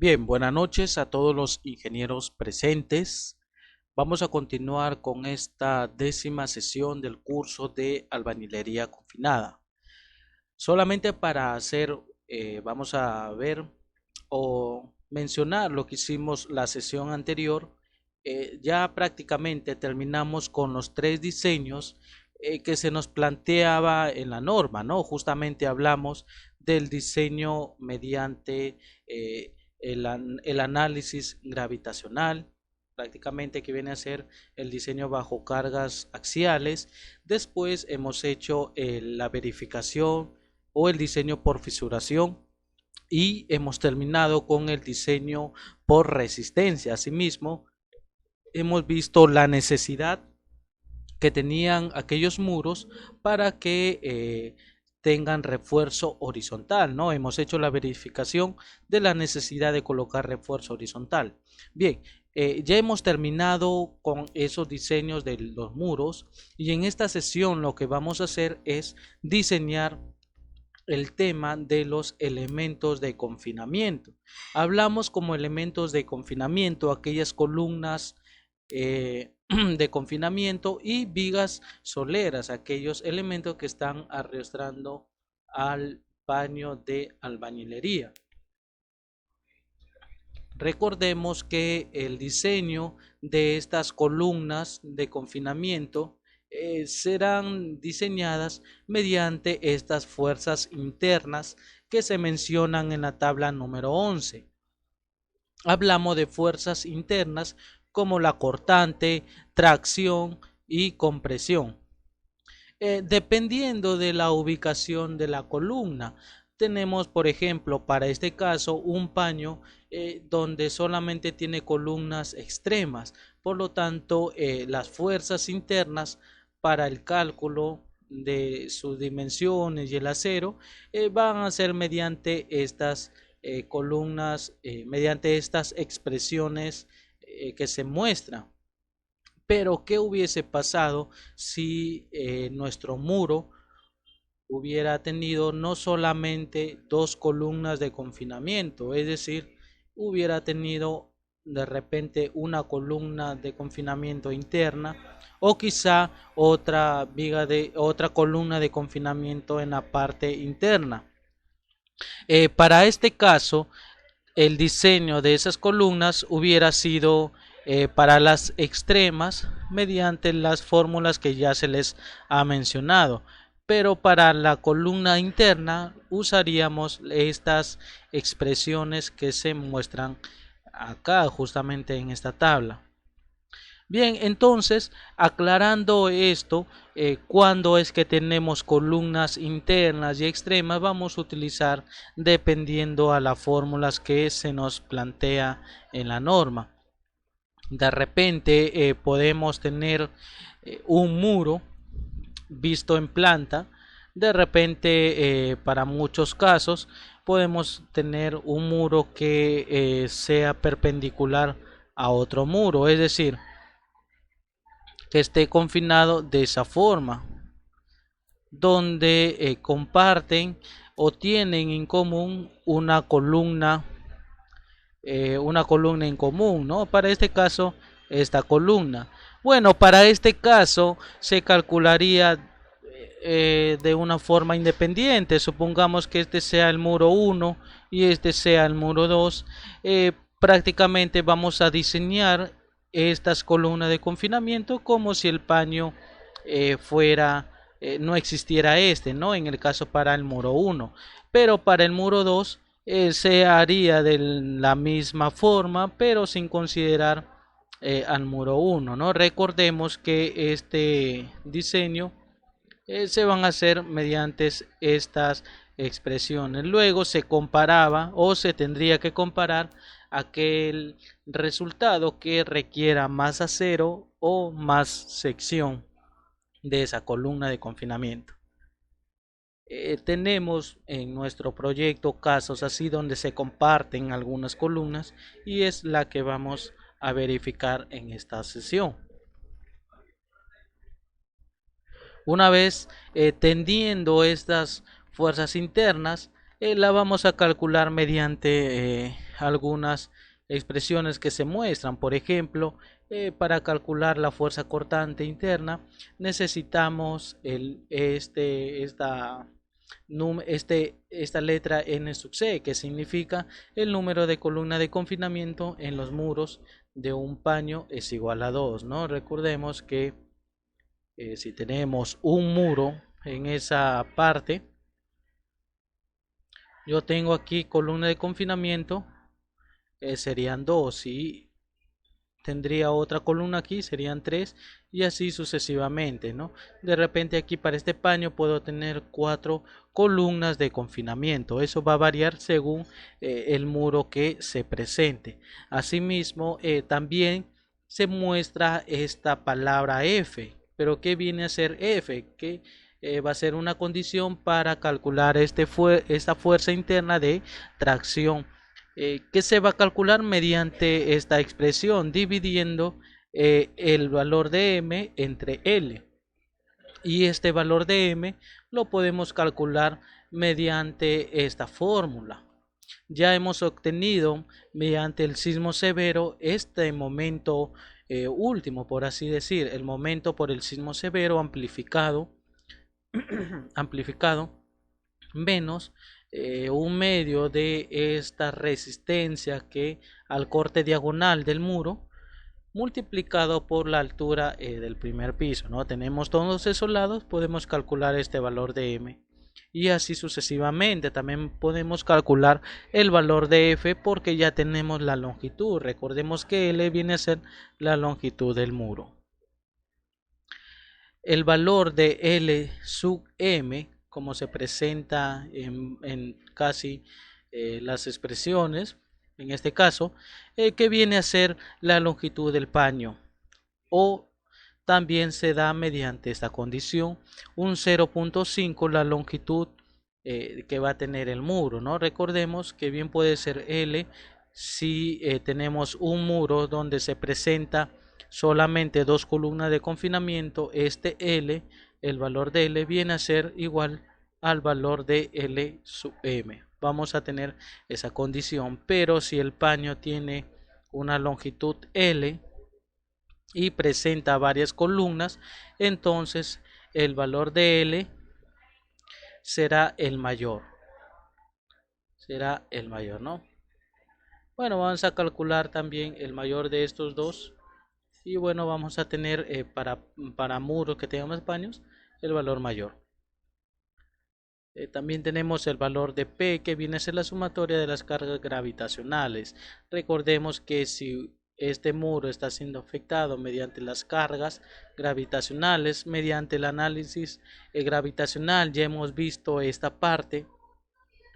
Bien, buenas noches a todos los ingenieros presentes. Vamos a continuar con esta 10ª sesión del curso de albañilería confinada. Solamente para vamos a ver o mencionar lo que hicimos la sesión anterior. Ya prácticamente terminamos con los 3 diseños que se nos planteaba en la norma, ¿no? Justamente hablamos del diseño mediante el análisis gravitacional, prácticamente que viene a ser el diseño bajo cargas axiales. Después hemos hecho la verificación o el diseño por fisuración y hemos terminado con el diseño por resistencia. Asimismo, hemos visto la necesidad que tenían aquellos muros para que tengan refuerzo horizontal, ¿no? Hemos hecho la verificación de la necesidad de colocar refuerzo horizontal. Bien, ya hemos terminado con esos diseños de los muros y en esta sesión lo que vamos a hacer es diseñar el tema de los elementos de confinamiento. Hablamos como elementos de confinamiento aquellas columnas de confinamiento y vigas soleras, aquellos elementos que están arrastrando al paño de albañilería. Recordemos que el diseño de estas columnas de confinamiento serán diseñadas mediante estas fuerzas internas que se mencionan en la tabla número 11. Hablamos de fuerzas internas como la cortante, tracción y compresión. Dependiendo de la ubicación de la columna, tenemos, por ejemplo, para este caso, un paño donde solamente tiene columnas extremas. Por lo tanto, las fuerzas internas para el cálculo de sus dimensiones y el acero van a ser mediante estas columnas, mediante estas expresiones que se muestran. Pero, ¿qué hubiese pasado si nuestro muro hubiera tenido no solamente dos columnas de confinamiento? Es decir, hubiera tenido de repente una columna de confinamiento interna o quizá otra columna de confinamiento en la parte interna. Para este caso, el diseño de esas columnas hubiera sido para las extremas mediante las fórmulas que ya se les ha mencionado, pero para la columna interna usaríamos estas expresiones que se muestran acá justamente en esta tabla. Bien, entonces, aclarando esto, cuando es que tenemos columnas internas y extremas, vamos a utilizar dependiendo a las fórmulas que se nos plantea en la norma. De repente podemos tener un muro visto en planta. De repente, para muchos casos, podemos tener un muro que sea perpendicular a otro muro, es decir, que esté confinado de esa forma, donde comparten o tienen en común una columna en común, ¿no? Para este caso, esta columna. Bueno, para este caso se calcularía de una forma independiente. Supongamos que este sea el muro 1 y este sea el muro 2. Prácticamente vamos a diseñar estas columnas de confinamiento como si el paño no existiera ¿no? En el caso para el muro 1, pero para el muro 2 se haría de la misma forma, pero sin considerar al muro 1, ¿no? Recordemos que este diseño se van a hacer mediante estas expresiones. Luego se comparaba o se tendría que comparar aquel resultado que requiera más acero o más sección de esa columna de confinamiento. Tenemos en nuestro proyecto casos así donde se comparten algunas columnas y es la que vamos a verificar en esta sesión. Una vez tendiendo estas fuerzas internas, la vamos a calcular mediante algunas expresiones que se muestran. Por ejemplo, para calcular la fuerza cortante interna necesitamos esta letra N sub C, que significa el número de columnas de confinamiento en los muros de un paño es igual a 2, ¿no? Recordemos que si tenemos un muro en esa parte, yo tengo aquí columna de confinamiento, serían 2, y tendría otra columna aquí, serían 3, y así sucesivamente, ¿no? De repente aquí para este paño puedo tener 4 columnas de confinamiento. Eso va a variar según el muro que se presente. Asimismo, también se muestra esta palabra F. Pero ¿qué viene a ser F? Que va a ser una condición para calcular esta fuerza interna de tracción, que se va a calcular mediante esta expresión, dividiendo el valor de M entre L. Y este valor de M lo podemos calcular mediante esta fórmula. Ya hemos obtenido mediante el sismo severo este momento último, por así decir, el momento por el sismo severo amplificado, menos un medio de esta resistencia que al corte diagonal del muro multiplicado por la altura del primer piso, ¿no? Tenemos todos esos lados, podemos calcular este valor de M, y así sucesivamente. También podemos calcular el valor de F porque ya tenemos la longitud. Recordemos que L viene a ser la longitud del muro. El valor de L sub M, como se presenta en casi las expresiones, en este caso, que viene a ser la longitud del paño, o también se da mediante esta condición un 0.5 la longitud que va a tener el muro, ¿no? Recordemos que bien puede ser L si tenemos un muro donde se presenta solamente 2 columnas de confinamiento. Este L, el valor de L viene a ser igual al valor de L sub M. Vamos a tener esa condición, pero si el paño tiene una longitud L y presenta varias columnas, entonces el valor de L será el mayor. ¿No? Bueno, vamos a calcular también el mayor de estos dos. Y bueno, vamos a tener para muros que tengan más paños el valor mayor. También tenemos el valor de P, que viene a ser la sumatoria de las cargas gravitacionales. Recordemos que si este muro está siendo afectado mediante las cargas gravitacionales, mediante el análisis gravitacional ya hemos visto esta parte,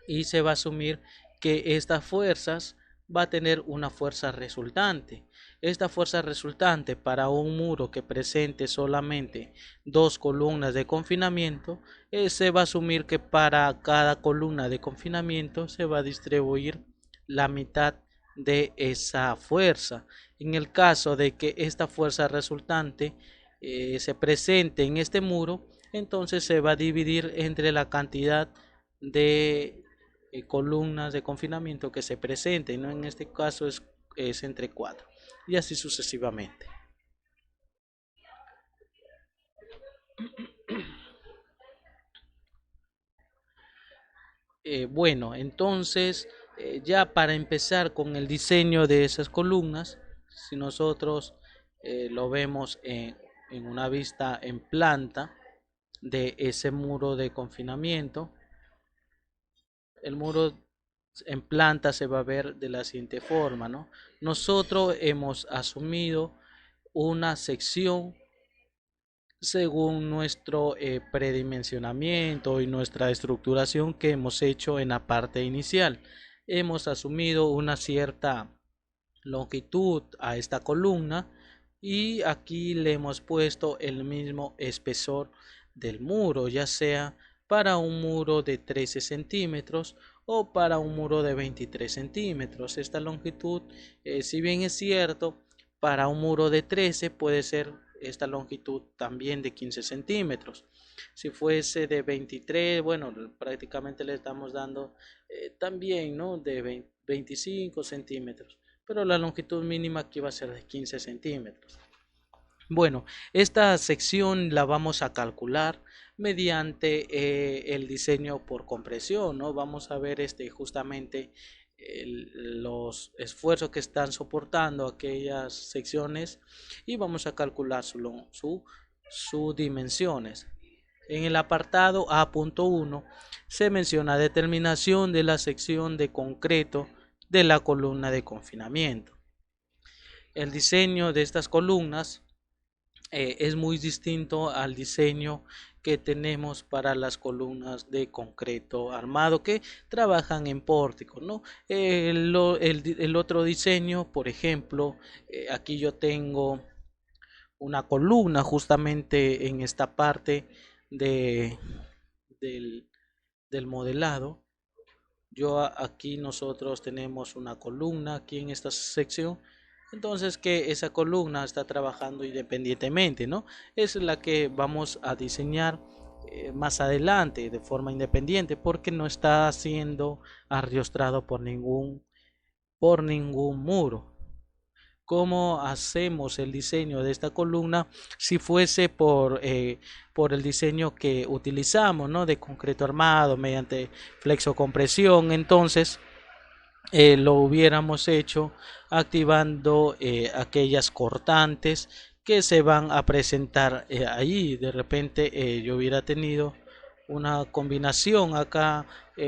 y se va a asumir que estas fuerzas va a tener una fuerza resultante. Esta fuerza resultante para un muro que presente solamente 2 columnas de confinamiento, se va a asumir que para cada columna de confinamiento se va a distribuir la mitad de esa fuerza. En el caso de que esta fuerza resultante se presente en este muro, entonces se va a dividir entre la cantidad de columnas de confinamiento que se presenten, ¿no? En este caso es entre 4, y así sucesivamente. Bueno, entonces ya para empezar con el diseño de esas columnas, si nosotros lo vemos en una vista en planta de ese muro de confinamiento, el muro en planta se va a ver de la siguiente forma, ¿no? Nosotros hemos asumido una sección según nuestro predimensionamiento y nuestra estructuración que hemos hecho en la parte inicial. Hemos asumido una cierta longitud a esta columna, y aquí le hemos puesto el mismo espesor del muro, ya sea para un muro de 13 centímetros o para un muro de 23 centímetros. Esta longitud, si bien es cierto, para un muro de 13 puede ser esta longitud también de 15 centímetros. Si fuese de 23, bueno, prácticamente le estamos dando también, ¿no? De 25 centímetros, pero la longitud mínima aquí va a ser de 15 centímetros. Bueno, esta sección la vamos a calcular mediante el diseño por compresión, ¿no? Vamos a ver justamente los esfuerzos que están soportando aquellas secciones y vamos a calcular sus dimensiones. En el apartado A.1 se menciona determinación de la sección de concreto de la columna de confinamiento. El diseño de estas columnas es muy distinto al diseño que tenemos para las columnas de concreto armado que trabajan en pórtico, ¿no? El otro diseño, por ejemplo, aquí yo tengo una columna justamente en esta parte de, del, del modelado. Aquí nosotros tenemos una columna aquí en esta sección, entonces que esa columna está trabajando independientemente, ¿no? Es la que vamos a diseñar más adelante de forma independiente porque no está siendo arriostrado por ningún muro. ¿Cómo hacemos el diseño de esta columna si fuese por el diseño que utilizamos, ¿no? De concreto armado mediante flexocompresión? Entonces lo hubiéramos hecho activando aquellas cortantes que se van a presentar ahí. De repente yo hubiera tenido una combinación acá,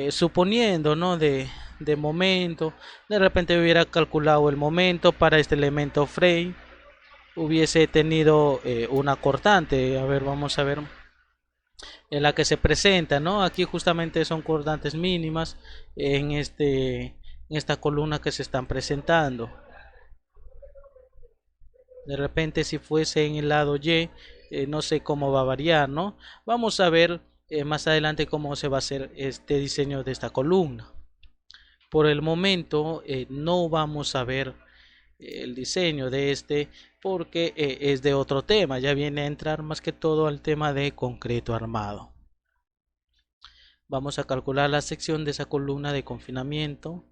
suponiendo, ¿no? de momento. De repente hubiera calculado el momento para este elemento frame, hubiese tenido una cortante. A ver, vamos a ver en la que se presenta, ¿no? Aquí justamente son cortantes mínimas en esta columna que se están presentando. De repente si fuese en el lado Y, no sé cómo va a variar, ¿no? Vamos a ver más adelante cómo se va a hacer este diseño de esta columna. Por el momento no vamos a ver el diseño de porque es de otro tema, ya viene a entrar más que todo al tema de concreto armado. Vamos a calcular la sección de esa columna de confinamiento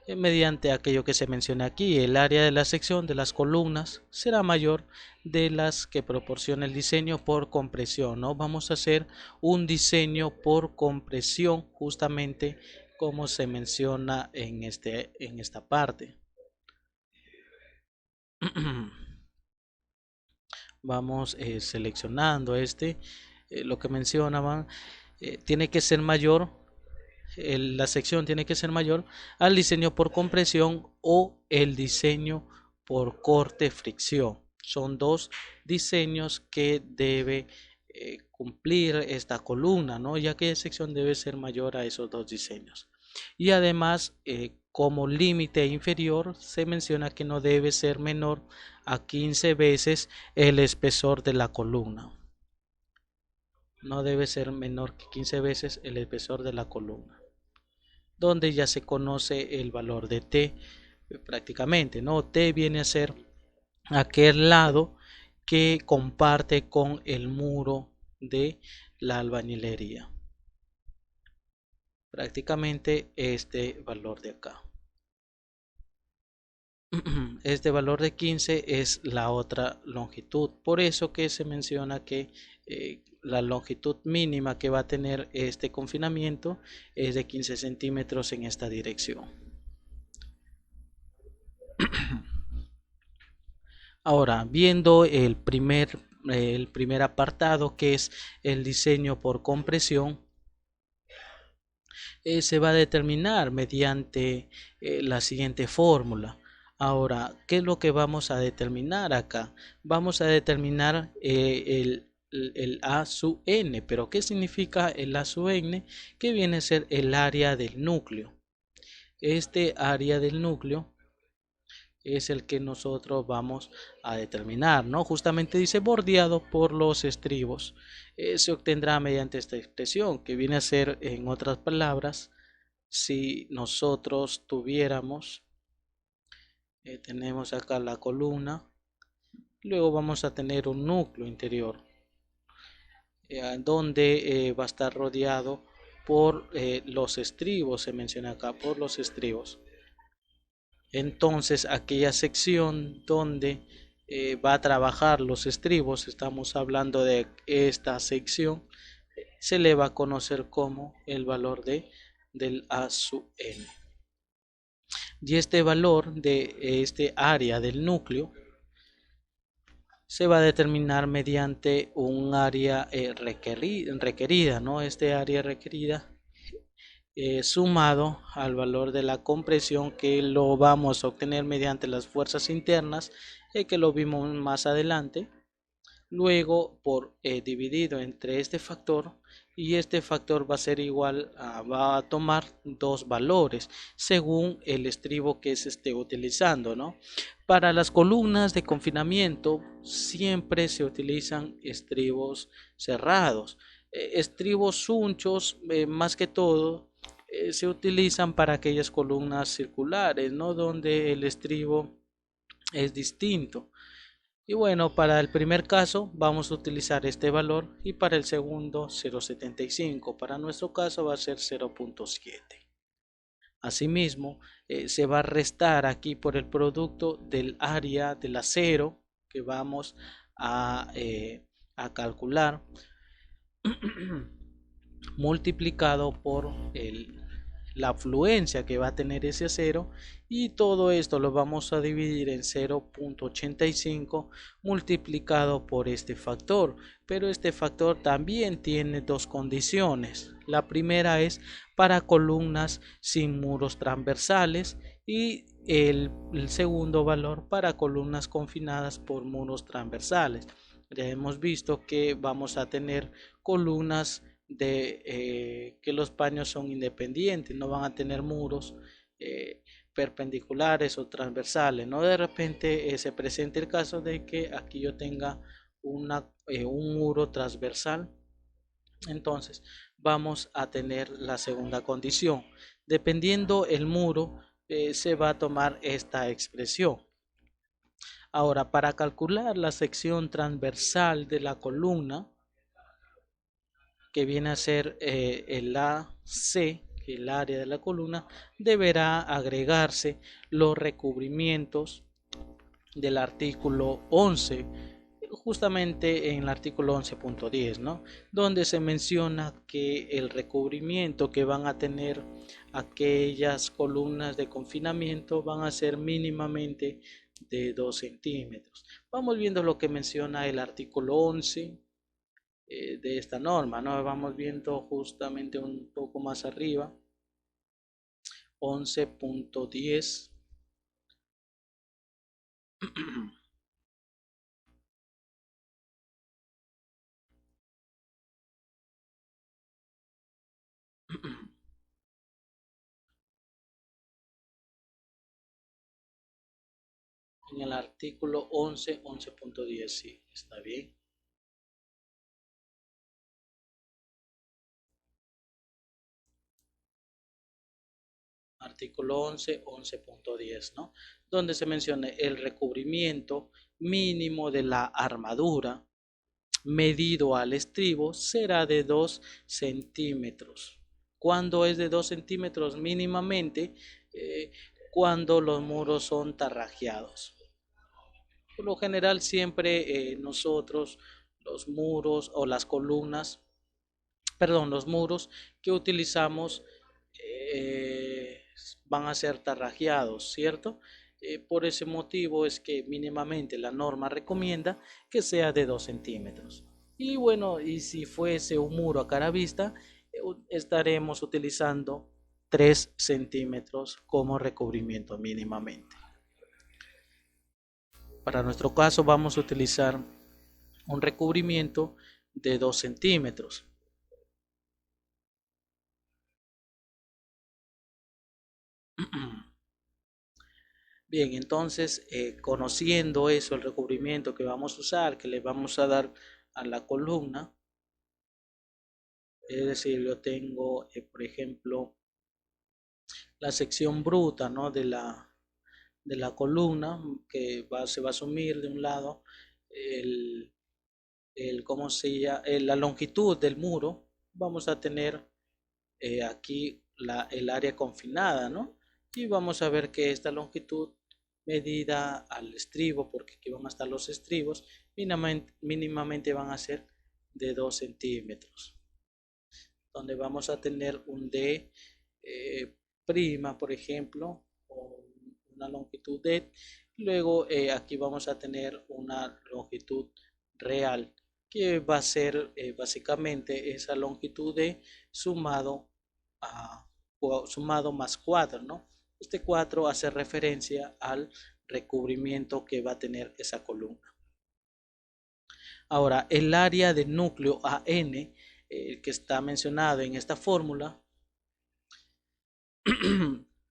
mediante aquello que se menciona aquí. El área de la sección de las columnas será mayor de las que proporciona el diseño por compresión, ¿no? Vamos a hacer un diseño por compresión justamente como se menciona en esta parte. Vamos seleccionando lo que mencionaban, tiene que ser mayor, la sección tiene que ser mayor al diseño por compresión o el diseño por corte fricción. Son dos diseños que debe cumplir esta columna, ¿no? Ya que la sección debe ser mayor a esos dos diseños. Y además, como límite inferior, se menciona que no debe ser menor a 15 veces el espesor de la columna. No debe ser menor que 15 veces el espesor de la columna, donde ya se conoce el valor de T prácticamente, ¿no? T viene a ser aquel lado que comparte con el muro de la albañilería. Prácticamente este valor de acá. Este valor de 15 es la otra longitud. Por eso que se menciona que la longitud mínima que va a tener este confinamiento es de 15 centímetros en esta dirección. Ahora, viendo el primer apartado, que es el diseño por compresión, se va a determinar mediante la siguiente fórmula. Ahora, ¿qué es lo que vamos a determinar acá? Vamos a determinar el A sub n, pero ¿qué significa el A sub n? Que viene a ser el área del núcleo. Este área del núcleo es el que nosotros vamos a determinar, ¿no? Justamente dice bordeado por los estribos. Se obtendrá mediante esta expresión, que viene a ser, en otras palabras, si nosotros tuviéramos, tenemos acá la columna Luego vamos a tener un núcleo interior, donde va a estar rodeado por los estribos, se menciona acá, por los estribos. Entonces, aquella sección donde va a trabajar los estribos, estamos hablando de esta sección, se le va a conocer como el valor del A sub n. Y este valor de este área del núcleo se va a determinar mediante un área requerida, ¿no? Este área requerida sumado al valor de la compresión, que lo vamos a obtener mediante las fuerzas internas, que lo vimos más adelante. Luego por dividido entre este factor, y este factor va a ser igual va a tomar dos valores según el estribo que se esté utilizando, ¿no? Para las columnas de confinamiento siempre se utilizan estribos cerrados. Estribos unchos, más que todo, se utilizan para aquellas columnas circulares, ¿no? Donde el estribo es distinto. Y bueno, para el primer caso vamos a utilizar este valor, y para el segundo 0.75. Para nuestro caso va a ser 0.7. Asimismo, se va a restar aquí por el producto del área del acero que vamos a calcular multiplicado por la afluencia que va a tener ese acero, y todo esto lo vamos a dividir en 0.85 multiplicado por este factor. Pero este factor también tiene dos condiciones. La primera es para columnas sin muros transversales, y el segundo valor para columnas confinadas por muros transversales. Ya hemos visto que vamos a tener columnas que los paños son independientes, no van a tener muros perpendiculares o transversales. No de repente se presenta el caso de que aquí yo tenga un muro transversal. Entonces vamos a tener la segunda condición. Dependiendo el muro, se va a tomar esta expresión. Ahora, para calcular la sección transversal de la columna, que viene a ser el AC, el área de la columna, deberá agregarse los recubrimientos del artículo 11, justamente en el artículo 11.10, ¿no? Donde se menciona que el recubrimiento que van a tener aquellas columnas de confinamiento van a ser mínimamente de 2 centímetros. Vamos viendo lo que menciona el artículo 11 de esta norma, ¿no? Vamos viendo justamente un poco más arriba, 11.10. En el artículo 11.10, sí, está bien. Artículo 11.10, ¿no? Donde se menciona el recubrimiento mínimo de la armadura medido al estribo será de 2 centímetros. ¿Cuándo es de 2 centímetros mínimamente? Cuando los muros son tarrajeados. Por lo general siempre nosotros los muros o las columnas, perdón, los muros que utilizamos van a ser tarrajeados, ¿cierto? Por ese motivo es que mínimamente la norma recomienda que sea de 2 centímetros. Y bueno, y si fuese un muro a cara vista, estaremos utilizando 3 centímetros como recubrimiento mínimamente. Para nuestro caso vamos a utilizar un recubrimiento de 2 centímetros. Bien, entonces conociendo eso, el recubrimiento que vamos a usar, que le vamos a dar a la columna, es decir, yo tengo, por ejemplo, la sección bruta, ¿no? de la columna, que se va a asumir de un lado ¿cómo se llama? La longitud del muro, vamos a tener aquí el área confinada, ¿no? Y vamos a ver que esta longitud medida al estribo, porque aquí van a estar los estribos, mínimamente van a ser de 2 centímetros, donde vamos a tener un D prima, por ejemplo, o una longitud D. Luego aquí vamos a tener una longitud real, que va a ser básicamente esa longitud D sumado más 4, ¿no? Este 4 hace referencia al recubrimiento que va a tener esa columna. Ahora, el área del núcleo AN, que está mencionado en esta fórmula,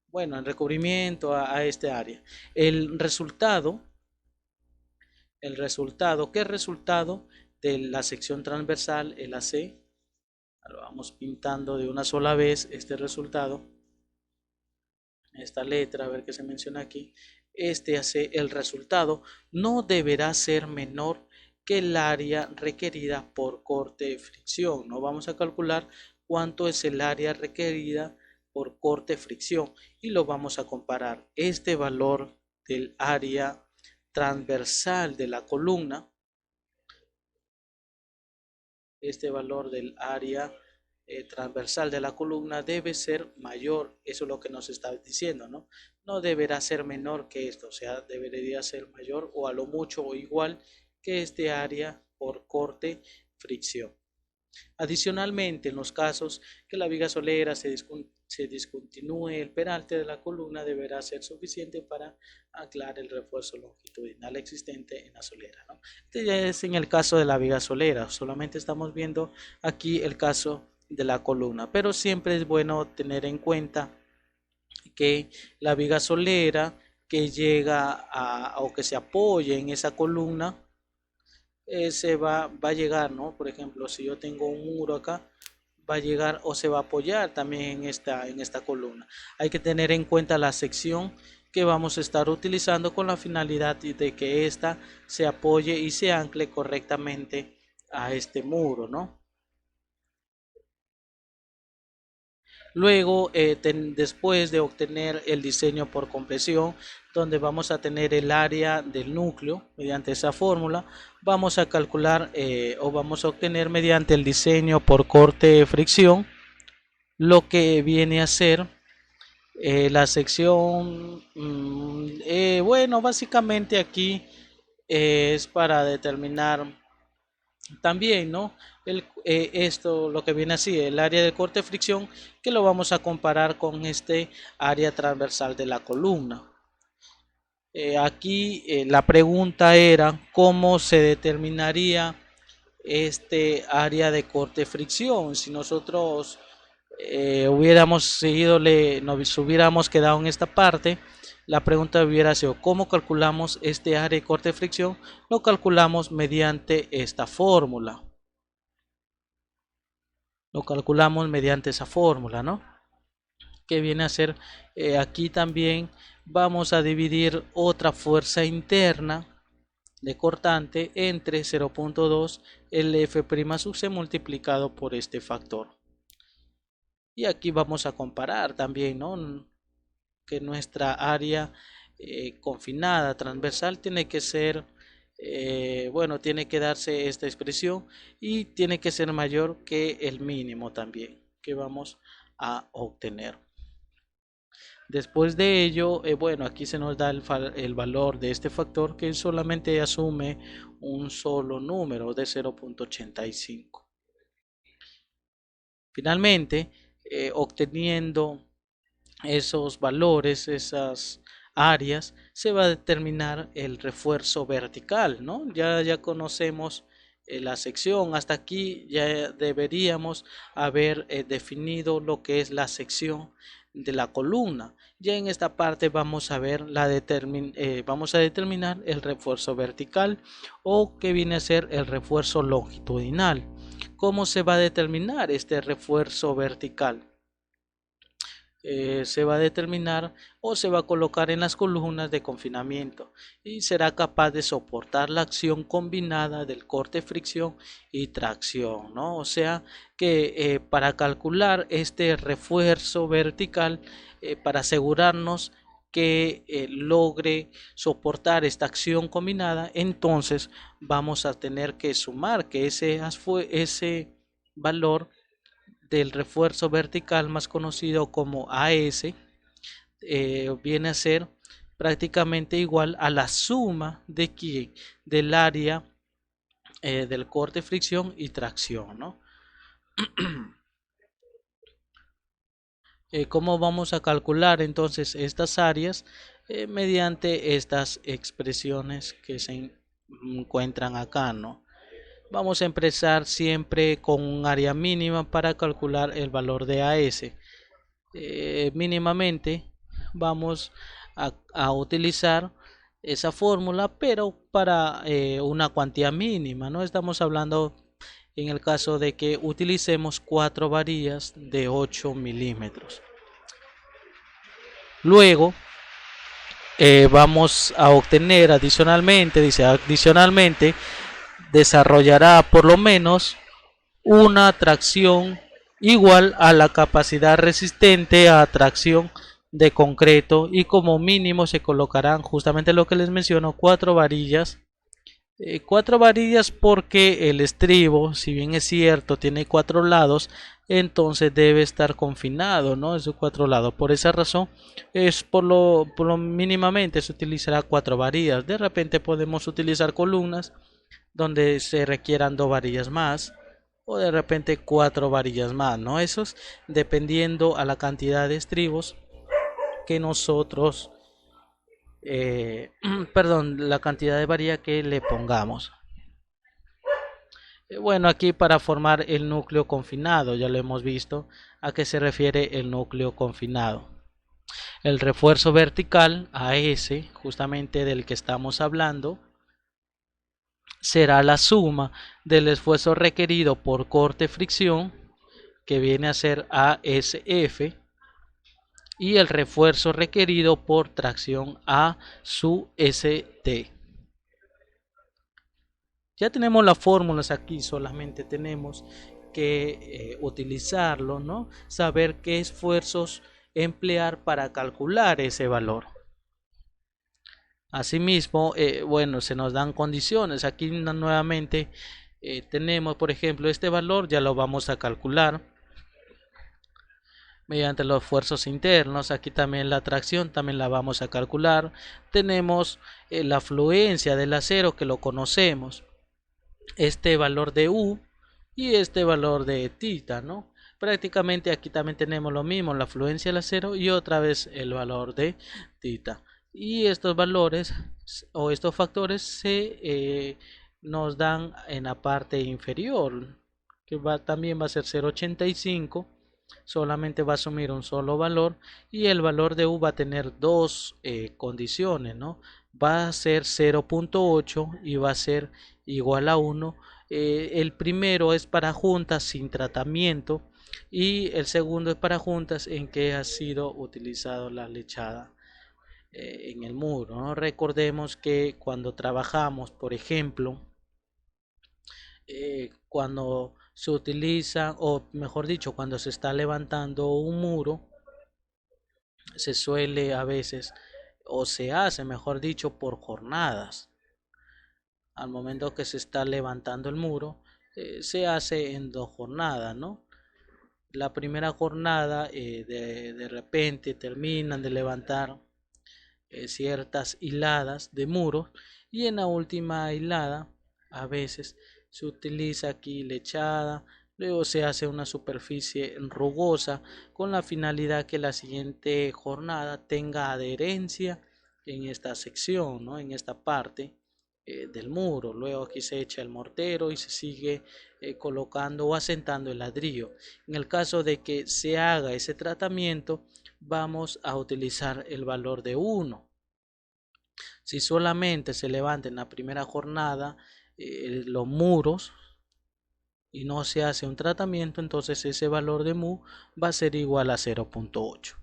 bueno, el recubrimiento a este área. El resultado, ¿qué es el resultado de la sección transversal, el AC? Lo vamos pintando de una sola vez este resultado. Esta letra, a ver qué se menciona aquí. Este AC, el resultado no deberá ser menor que el área requerida por corte de fricción. No vamos a calcular cuánto es el área requerida por corte de fricción y lo vamos a comparar. Este valor del área transversal de la columna, este valor del área transversal de la columna debe ser mayor, eso es lo que nos está diciendo, ¿no? No deberá ser menor que esto, o sea, debería ser mayor o a lo mucho o igual que este área por corte fricción. Adicionalmente, en los casos que la viga solera se discontinúe, el peralte de la columna deberá ser suficiente para anclar el refuerzo longitudinal existente en la solera, ¿no? Este ya es en el caso de la viga solera, solamente estamos viendo aquí el caso de la columna, pero siempre es bueno tener en cuenta que la viga solera que llega o que se apoye en esa columna se va a llegar, ¿no? Por ejemplo, si yo tengo un muro acá, va a llegar o se va a apoyar también en esta columna. Hay que tener en cuenta la sección que vamos a estar utilizando con la finalidad de que ésta se apoye y se ancle correctamente a este muro, ¿no? Luego, después de obtener el diseño por compresión, donde vamos a tener el área del núcleo mediante esa fórmula, vamos a calcular o vamos a obtener mediante el diseño por corte de fricción lo que viene a ser la sección. Bueno, básicamente aquí es para determinar también, ¿no? Esto lo que viene así, el área de corte de fricción, que lo vamos a comparar con este área transversal de la columna. Aquí la pregunta era cómo se determinaría este área de corte de fricción. Si nosotros hubiéramos seguido, nos hubiéramos quedado en esta parte, la pregunta hubiera sido ¿cómo calculamos este área de corte de fricción? Lo calculamos mediante esta fórmula. Lo calculamos mediante esa fórmula, ¿no? Que viene a ser aquí también vamos a dividir otra fuerza interna de cortante entre 0.2 el F' sub c multiplicado por este factor. Y aquí vamos a comparar también, ¿no? Que nuestra área confinada transversal tiene que ser, bueno, tiene que darse esta expresión y tiene que ser mayor que el mínimo también que vamos a obtener. Después de ello, bueno, aquí se nos da el valor de este factor que solamente asume un solo número de 0.85. Finalmente, obteniendo esos valores, esas áreas, se va a determinar el refuerzo vertical, ¿no? Ya conocemos la sección, hasta aquí ya deberíamos haber definido lo que es la sección de la columna. Ya en esta parte vamos a ver vamos a determinar el refuerzo vertical o que viene a ser el refuerzo longitudinal. ¿Cómo se va a determinar este refuerzo vertical? se va a determinar o se va a colocar en las columnas de confinamiento y será capaz de soportar la acción combinada del corte, fricción y tracción, ¿no? O sea que para calcular este refuerzo vertical, para asegurarnos que logre soportar esta acción combinada, entonces vamos a tener que sumar que ese valor del refuerzo vertical, más conocido como AS, viene a ser prácticamente igual a la suma del área del corte, fricción y tracción, ¿no? ¿Cómo vamos a calcular entonces estas áreas? Mediante estas expresiones que se encuentran acá, ¿no? Vamos a empezar siempre con un área mínima para calcular el valor de AS. Mínimamente vamos a utilizar esa fórmula, pero para una cuantía mínima. No estamos hablando en el caso de que utilicemos 4 varillas de 8 milímetros. Luego vamos a obtener adicionalmente, dice adicionalmente, desarrollará por lo menos una tracción igual a la capacidad resistente a tracción de concreto, y como mínimo se colocarán justamente lo que les menciono, 4 varillas. 4 varillas porque el estribo, si bien es cierto, tiene 4 lados, entonces debe estar confinado, ¿no? Esos 4 lados. Por esa razón, es por lo mínimamente se utilizará 4 varillas. De repente podemos utilizar columnas donde se requieran 2 varillas más, o de repente 4 varillas más, ¿no? Eso es dependiendo a la cantidad de estribos que nosotros perdón, la cantidad de varilla que le pongamos. Bueno, aquí para formar el núcleo confinado, ya lo hemos visto a qué se refiere el núcleo confinado. El refuerzo vertical AS, justamente del que estamos hablando, será la suma del esfuerzo requerido por corte, fricción, que viene a ser ASF, y el refuerzo requerido por tracción A su ST. Ya tenemos las fórmulas aquí, solamente tenemos que utilizarlo, ¿no? Saber qué esfuerzos emplear para calcular ese valor. Asimismo, bueno, se nos dan condiciones. Aquí nuevamente tenemos, por ejemplo, este valor ya lo vamos a calcular mediante los esfuerzos internos. Aquí también la tracción también la vamos a calcular. Tenemos la fluencia del acero, que lo conocemos, este valor de U y este valor de tita, ¿no? Prácticamente aquí también tenemos lo mismo, la fluencia del acero y otra vez el valor de tita. Y estos valores o estos factores nos dan en la parte inferior, que también va a ser 0,85. Solamente va a asumir un solo valor, y el valor de U va a tener dos condiciones, ¿no? Va a ser 0,8 y va a ser igual a 1. El primero es para juntas sin tratamiento y el segundo es para juntas en que ha sido utilizado la lechada en el muro, ¿no? Recordemos que cuando trabajamos, por ejemplo, cuando se utiliza, o mejor dicho, cuando se está levantando un muro, se suele a veces, o se hace, mejor dicho, por jornadas. Al momento que se está levantando el muro, se hace en 2 jornadas, ¿no? La primera jornada, de repente terminan de levantar ciertas hiladas de muros, y en la última hilada a veces se utiliza aquí lechada. Luego se hace una superficie rugosa con la finalidad que la siguiente jornada tenga adherencia en esta sección, ¿no? En esta parte del muro. Luego aquí se echa el mortero y se sigue colocando o asentando el ladrillo. En el caso de que se haga ese tratamiento, vamos a utilizar el valor de 1. Si solamente se levanta en la primera jornada los muros y no se hace un tratamiento, entonces ese valor de mu va a ser igual a 0,8.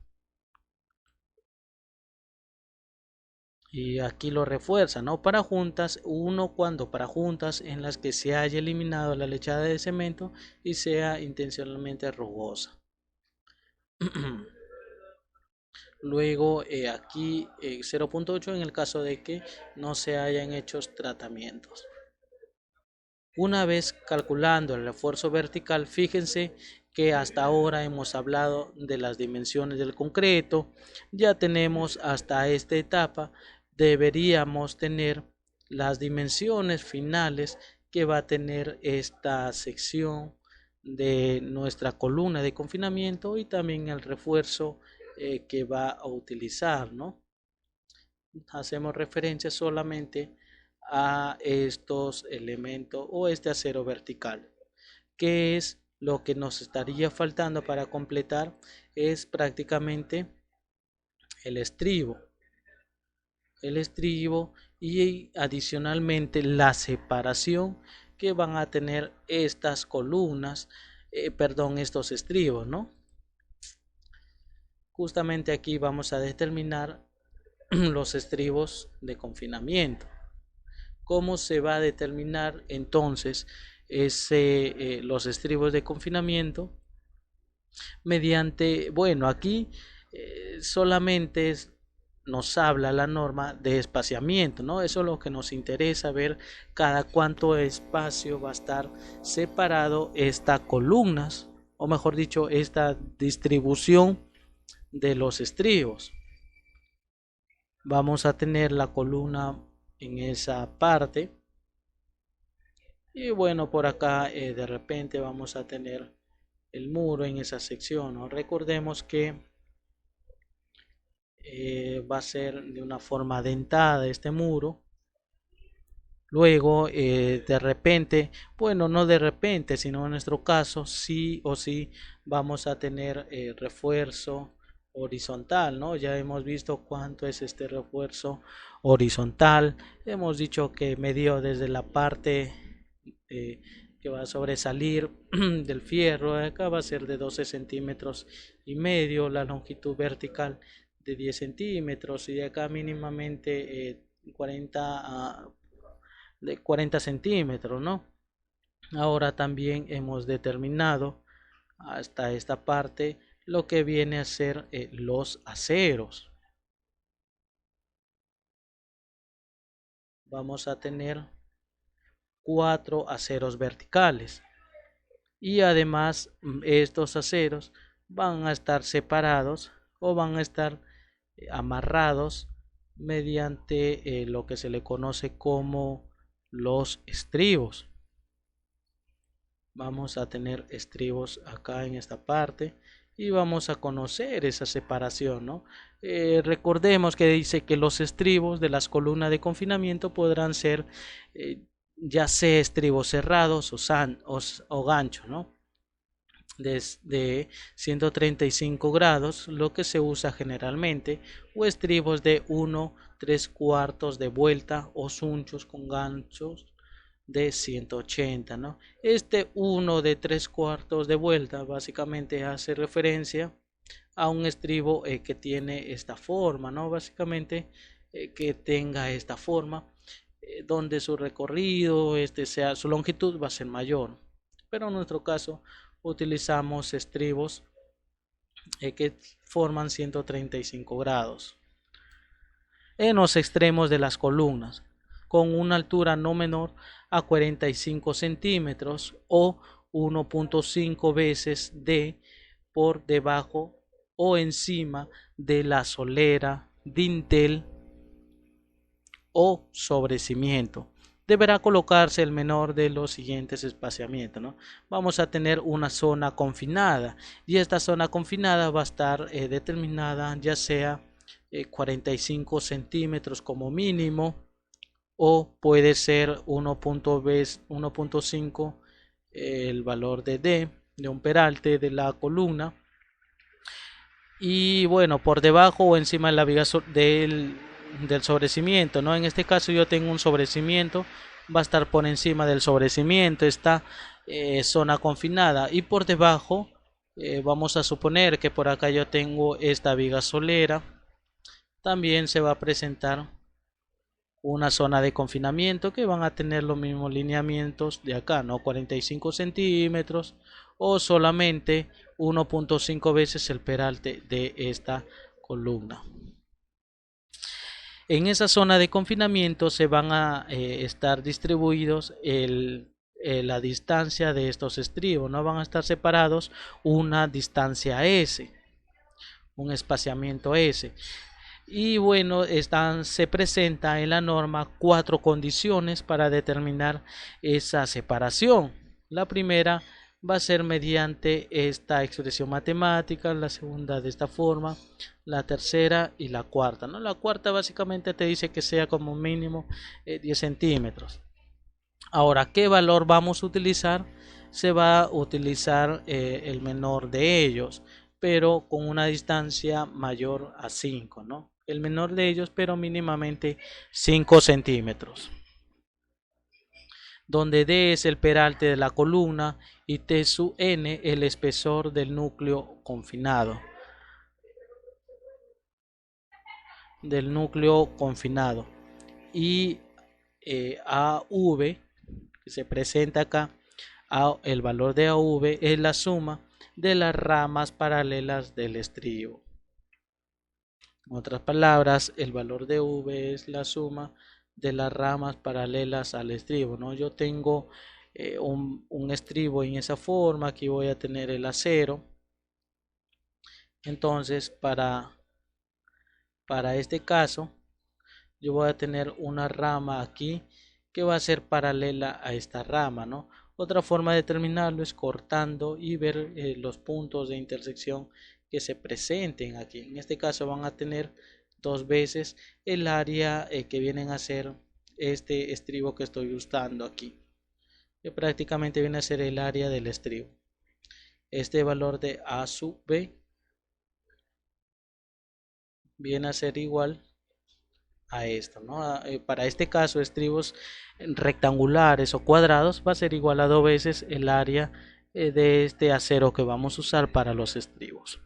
Y aquí lo refuerza, ¿no? Para juntas, para juntas en las que se haya eliminado la lechada de cemento y sea intencionalmente rugosa. Luego aquí 0.8 en el caso de que no se hayan hecho tratamientos. Una vez calculando el refuerzo vertical, fíjense que hasta ahora hemos hablado de las dimensiones del concreto. Ya tenemos hasta esta etapa, deberíamos tener las dimensiones finales que va a tener esta sección de nuestra columna de confinamiento y también el refuerzo que va a utilizar, ¿no? Hacemos referencia solamente a estos elementos o este acero vertical. ¿Qué es lo que nos estaría faltando para completar? Es prácticamente el estribo. El estribo y adicionalmente la separación que van a tener estas columnas, estos estribos, ¿no? Justamente aquí vamos a determinar los estribos de confinamiento. ¿Cómo se va a determinar entonces los estribos de confinamiento? Mediante, bueno, aquí solamente nos habla la norma de espaciamiento, ¿no? Eso es lo que nos interesa ver, cada cuánto espacio va a estar separado estas columnas, o mejor dicho, esta distribución de los estribos. Vamos a tener la columna en esa parte y bueno, por acá de repente vamos a tener el muro en esa sección, ¿no? Recordemos que va a ser de una forma dentada este muro. Luego de repente, bueno, no de repente, sino en nuestro caso sí o sí vamos a tener refuerzo horizontal, ¿no? Ya hemos visto cuánto es este refuerzo horizontal. Hemos dicho que medio desde la parte que va a sobresalir del fierro. Acá va a ser de 12 centímetros y medio, la longitud vertical de 10 centímetros y de acá mínimamente 40 centímetros, ¿no? Ahora también hemos determinado hasta esta parte lo que viene a ser los aceros. Vamos a tener 4 aceros verticales y además estos aceros van a estar separados o van a estar amarrados mediante lo que se le conoce como los estribos. Vamos a tener estribos acá en esta parte y vamos a conocer esa separación, ¿no? Recordemos que dice que los estribos de las columnas de confinamiento podrán ser ya sea estribos cerrados o ganchos, ¿no? Desde 135 grados, lo que se usa generalmente, o estribos de 1/3 de vuelta o sunchos con ganchos de 180, ¿no? Este 1/3 de vuelta básicamente hace referencia a un estribo que tiene esta forma, ¿no? Básicamente que tenga esta forma donde su recorrido, sea su longitud va a ser mayor, pero en nuestro caso utilizamos estribos que forman 135 grados en los extremos de las columnas con una altura no menor a 45 centímetros o 1.5 veces de por debajo o encima de la solera, dintel o sobrecimiento. Deberá colocarse el menor de los siguientes espaciamientos, ¿no? Vamos a tener una zona confinada y esta zona confinada va a estar determinada ya sea 45 centímetros como mínimo o puede ser 1.5 el valor de un peralte de la columna y bueno, por debajo o encima de la viga del sobrecimiento, ¿no? En este caso yo tengo un sobrecimiento, va a estar por encima del sobrecimiento esta zona confinada y por debajo vamos a suponer que por acá yo tengo esta viga solera, también se va a presentar una zona de confinamiento que van a tener los mismos lineamientos de acá, ¿no? 45 centímetros o solamente 1.5 veces el peralte de esta columna. En esa zona de confinamiento se van a estar distribuidos la distancia de estos estribos, no van a estar separados una distancia S, un espaciamiento S. Y bueno, se presenta en la norma 4 condiciones para determinar esa separación. La primera va a ser mediante esta expresión matemática, la segunda de esta forma, la tercera y la cuarta, ¿no? La cuarta básicamente te dice que sea como mínimo 10 centímetros. Ahora, ¿qué valor vamos a utilizar? Se va a utilizar el menor de ellos, pero con una distancia mayor a 5, ¿no? El menor de ellos, pero mínimamente 5 centímetros. Donde D es el peralte de la columna y T sub n el espesor del núcleo confinado. Y AV, que se presenta acá, el valor de AV es la suma de las ramas paralelas del estribo. En otras palabras, el valor de V es la suma de las ramas paralelas al estribo, ¿no? Yo tengo un estribo en esa forma, aquí voy a tener el acero. Entonces, para este caso, yo voy a tener una rama aquí que va a ser paralela a esta rama, ¿no? Otra forma de determinarlo es cortando y ver los puntos de intersección que se presenten aquí. En este caso van a tener 2 veces el área que vienen a ser este estribo que estoy usando aquí, que prácticamente viene a ser el área del estribo. Este valor de A sub B viene a ser igual a esto, ¿no? Para este caso, estribos rectangulares o cuadrados va a ser igual a 2 veces el área de este acero que vamos a usar para los estribos.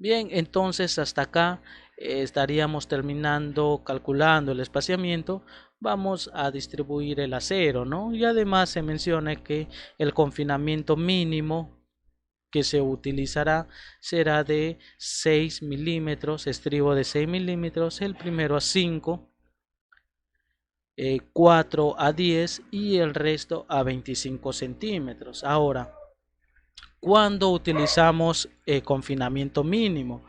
Bien, entonces hasta acá estaríamos terminando calculando el espaciamiento. Vamos a distribuir el acero, ¿no? Y además se menciona que el confinamiento mínimo que se utilizará será de 6 milímetros, estribo de 6 milímetros, el primero a 5, 4 a 10 y el resto a 25 centímetros. Ahora, cuando utilizamos confinamiento mínimo,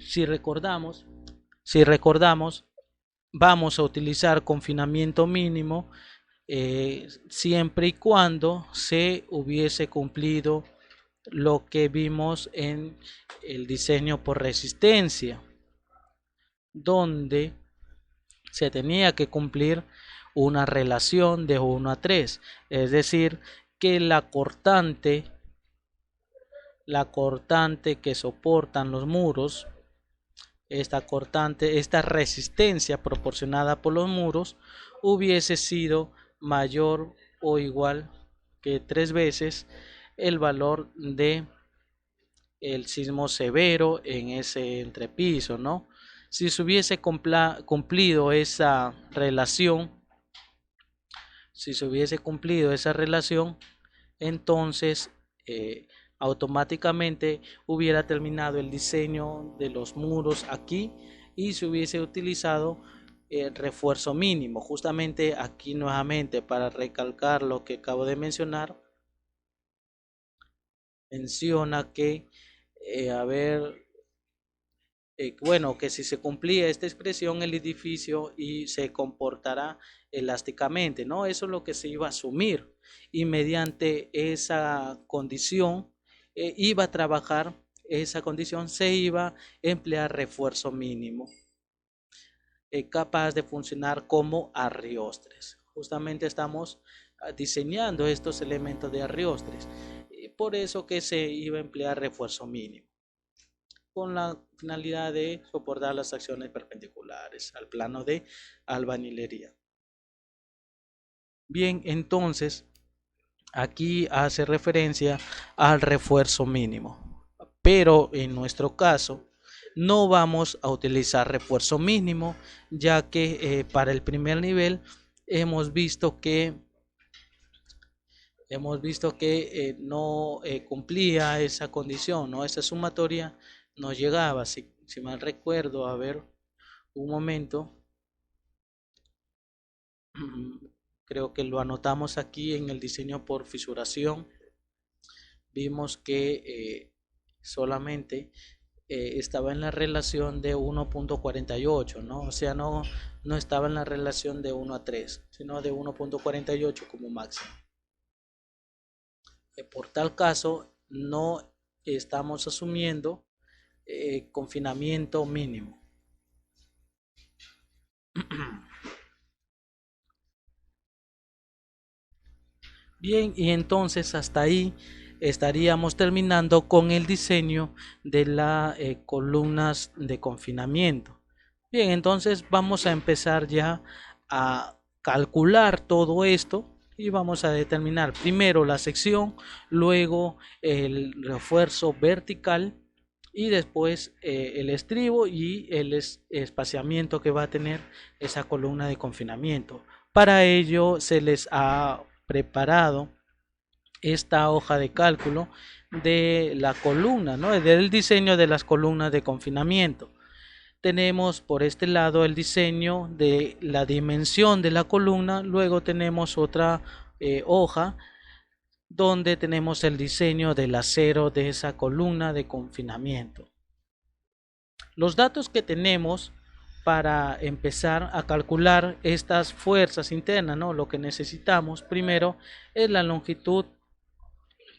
si recordamos, vamos a utilizar confinamiento mínimo siempre y cuando se hubiese cumplido lo que vimos en el diseño por resistencia, donde se tenía que cumplir una relación de 1 a 3, es decir, que la cortante que soportan los muros, esta resistencia proporcionada por los muros, hubiese sido mayor o igual que 3 veces el valor de el sismo severo en ese entrepiso, ¿no? Si se hubiese cumplido esa relación, entonces automáticamente hubiera terminado el diseño de los muros aquí y se hubiese utilizado el refuerzo mínimo. Justamente aquí nuevamente para recalcar lo que acabo de mencionar, menciona que que si se cumplía esta expresión el edificio y se comportará elásticamente, ¿no? Eso es lo que se iba a asumir y mediante esa condición iba a trabajar, esa condición se iba a emplear refuerzo mínimo capaz de funcionar como arriostres. Justamente estamos diseñando estos elementos de arriostres, por eso que se iba a emplear refuerzo mínimo con la finalidad de soportar las acciones perpendiculares al plano de albañilería. Bien, entonces aquí hace referencia al refuerzo mínimo, pero en nuestro caso no vamos a utilizar refuerzo mínimo, ya que para el primer nivel hemos visto que no cumplía esa condición, ¿no? Esa sumatoria no llegaba, si mal recuerdo, a ver, un momento, creo que lo anotamos aquí en el diseño por fisuración, vimos que solamente estaba en la relación de 1.48, ¿no? O sea, no estaba en la relación de 1 a 3, sino de 1.48 como máximo. Por tal caso, no estamos asumiendo confinamiento mínimo. Bien, y entonces hasta ahí estaríamos terminando con el diseño de las columnas de confinamiento. Bien, entonces vamos a empezar ya a calcular todo esto y vamos a determinar primero la sección, luego el refuerzo vertical y después el estribo y el espaciamiento que va a tener esa columna de confinamiento. Para ello se les ha preparado esta hoja de cálculo de la columna, ¿no? Del diseño de las columnas de confinamiento. Tenemos por este lado el diseño de la dimensión de la columna, luego tenemos otra hoja donde tenemos el diseño del acero de esa columna de confinamiento. Los datos que tenemos para empezar a calcular estas fuerzas internas, ¿no? Lo que necesitamos primero es la longitud,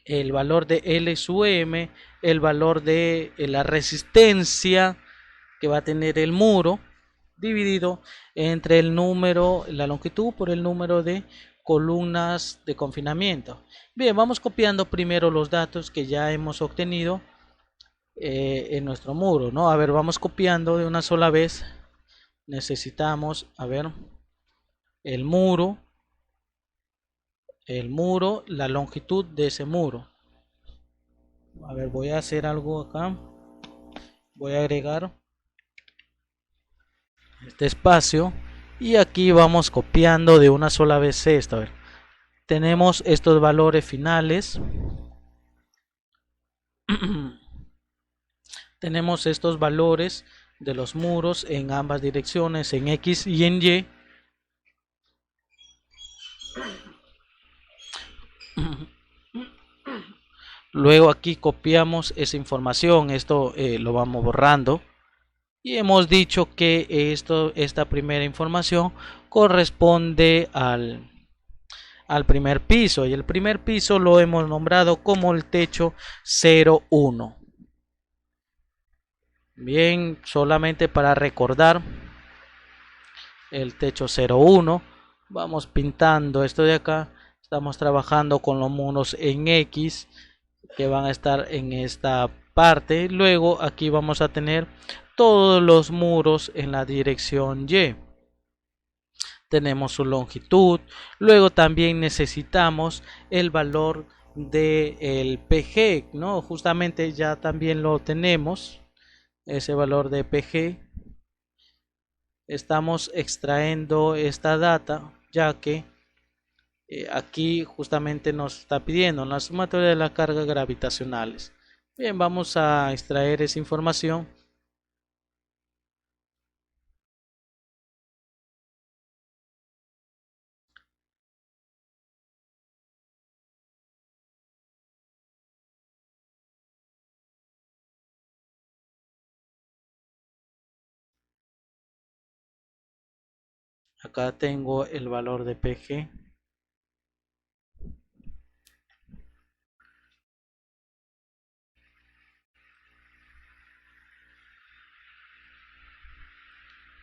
el valor de L sub M, el valor de la resistencia que va a tener el muro, dividido entre el número, la longitud por el número de columnas de confinamiento. Bien, vamos copiando primero los datos que ya hemos obtenido en nuestro muro, ¿no? A ver, vamos copiando de una sola vez. Necesitamos, a ver, el muro, la longitud de ese muro. A ver, voy a hacer algo acá. Voy a agregar este espacio y aquí vamos copiando de una sola vez esto. A ver, tenemos estos valores finales. Tenemos estos valores de los muros en ambas direcciones, en X y en Y. Luego aquí copiamos esa información, esto lo vamos borrando. Y hemos dicho que esta primera información corresponde al primer piso. Y el primer piso lo hemos nombrado como el techo 01. Bien, solamente para recordar el techo 01, vamos pintando esto de acá. Estamos trabajando con los muros en X que van a estar en esta parte. Luego aquí vamos a tener todos los muros en la dirección Y. Tenemos su longitud. Luego también necesitamos el valor del PG, ¿no? Justamente ya también lo tenemos, ese valor de PG. Estamos extrayendo esta data ya que aquí justamente nos está pidiendo la sumatoria de las cargas gravitacionales. Bien, vamos a extraer esa información. Acá tengo el valor de PG.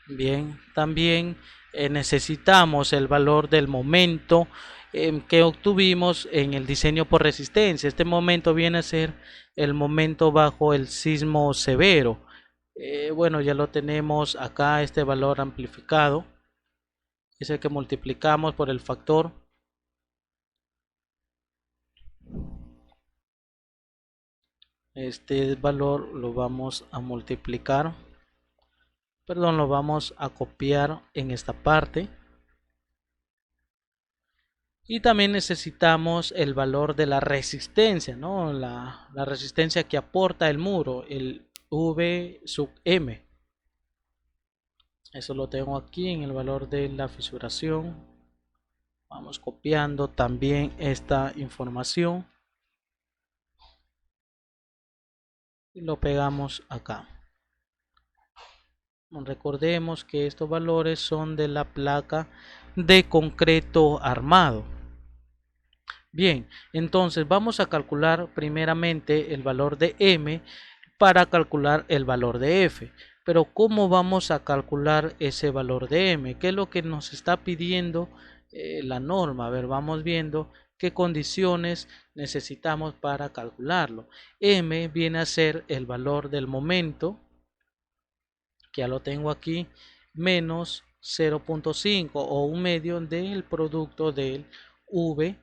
Bien, también necesitamos el valor del momento que obtuvimos en el diseño por resistencia. Este momento viene a ser el momento bajo el sismo severo. Bueno, ya lo tenemos acá, este valor amplificado. Es el que multiplicamos por el factor. Este valor lo vamos a multiplicar, perdón, lo vamos a copiar en esta parte. Y también necesitamos el valor de la resistencia, ¿no? La resistencia que aporta el muro, el V sub M. Eso lo tengo aquí en el valor de la fisuración. Vamos copiando también esta información y lo pegamos acá. Recordemos que estos valores son de la placa de concreto armado. Bien, entonces vamos a calcular primeramente el valor de M para calcular el valor de F. Pero ¿cómo vamos a calcular ese valor de M? ¿Qué es lo que nos está pidiendo la norma? A ver, vamos viendo qué condiciones necesitamos para calcularlo. M viene a ser el valor del momento, que ya lo tengo aquí, menos 0.5 o un medio del producto del V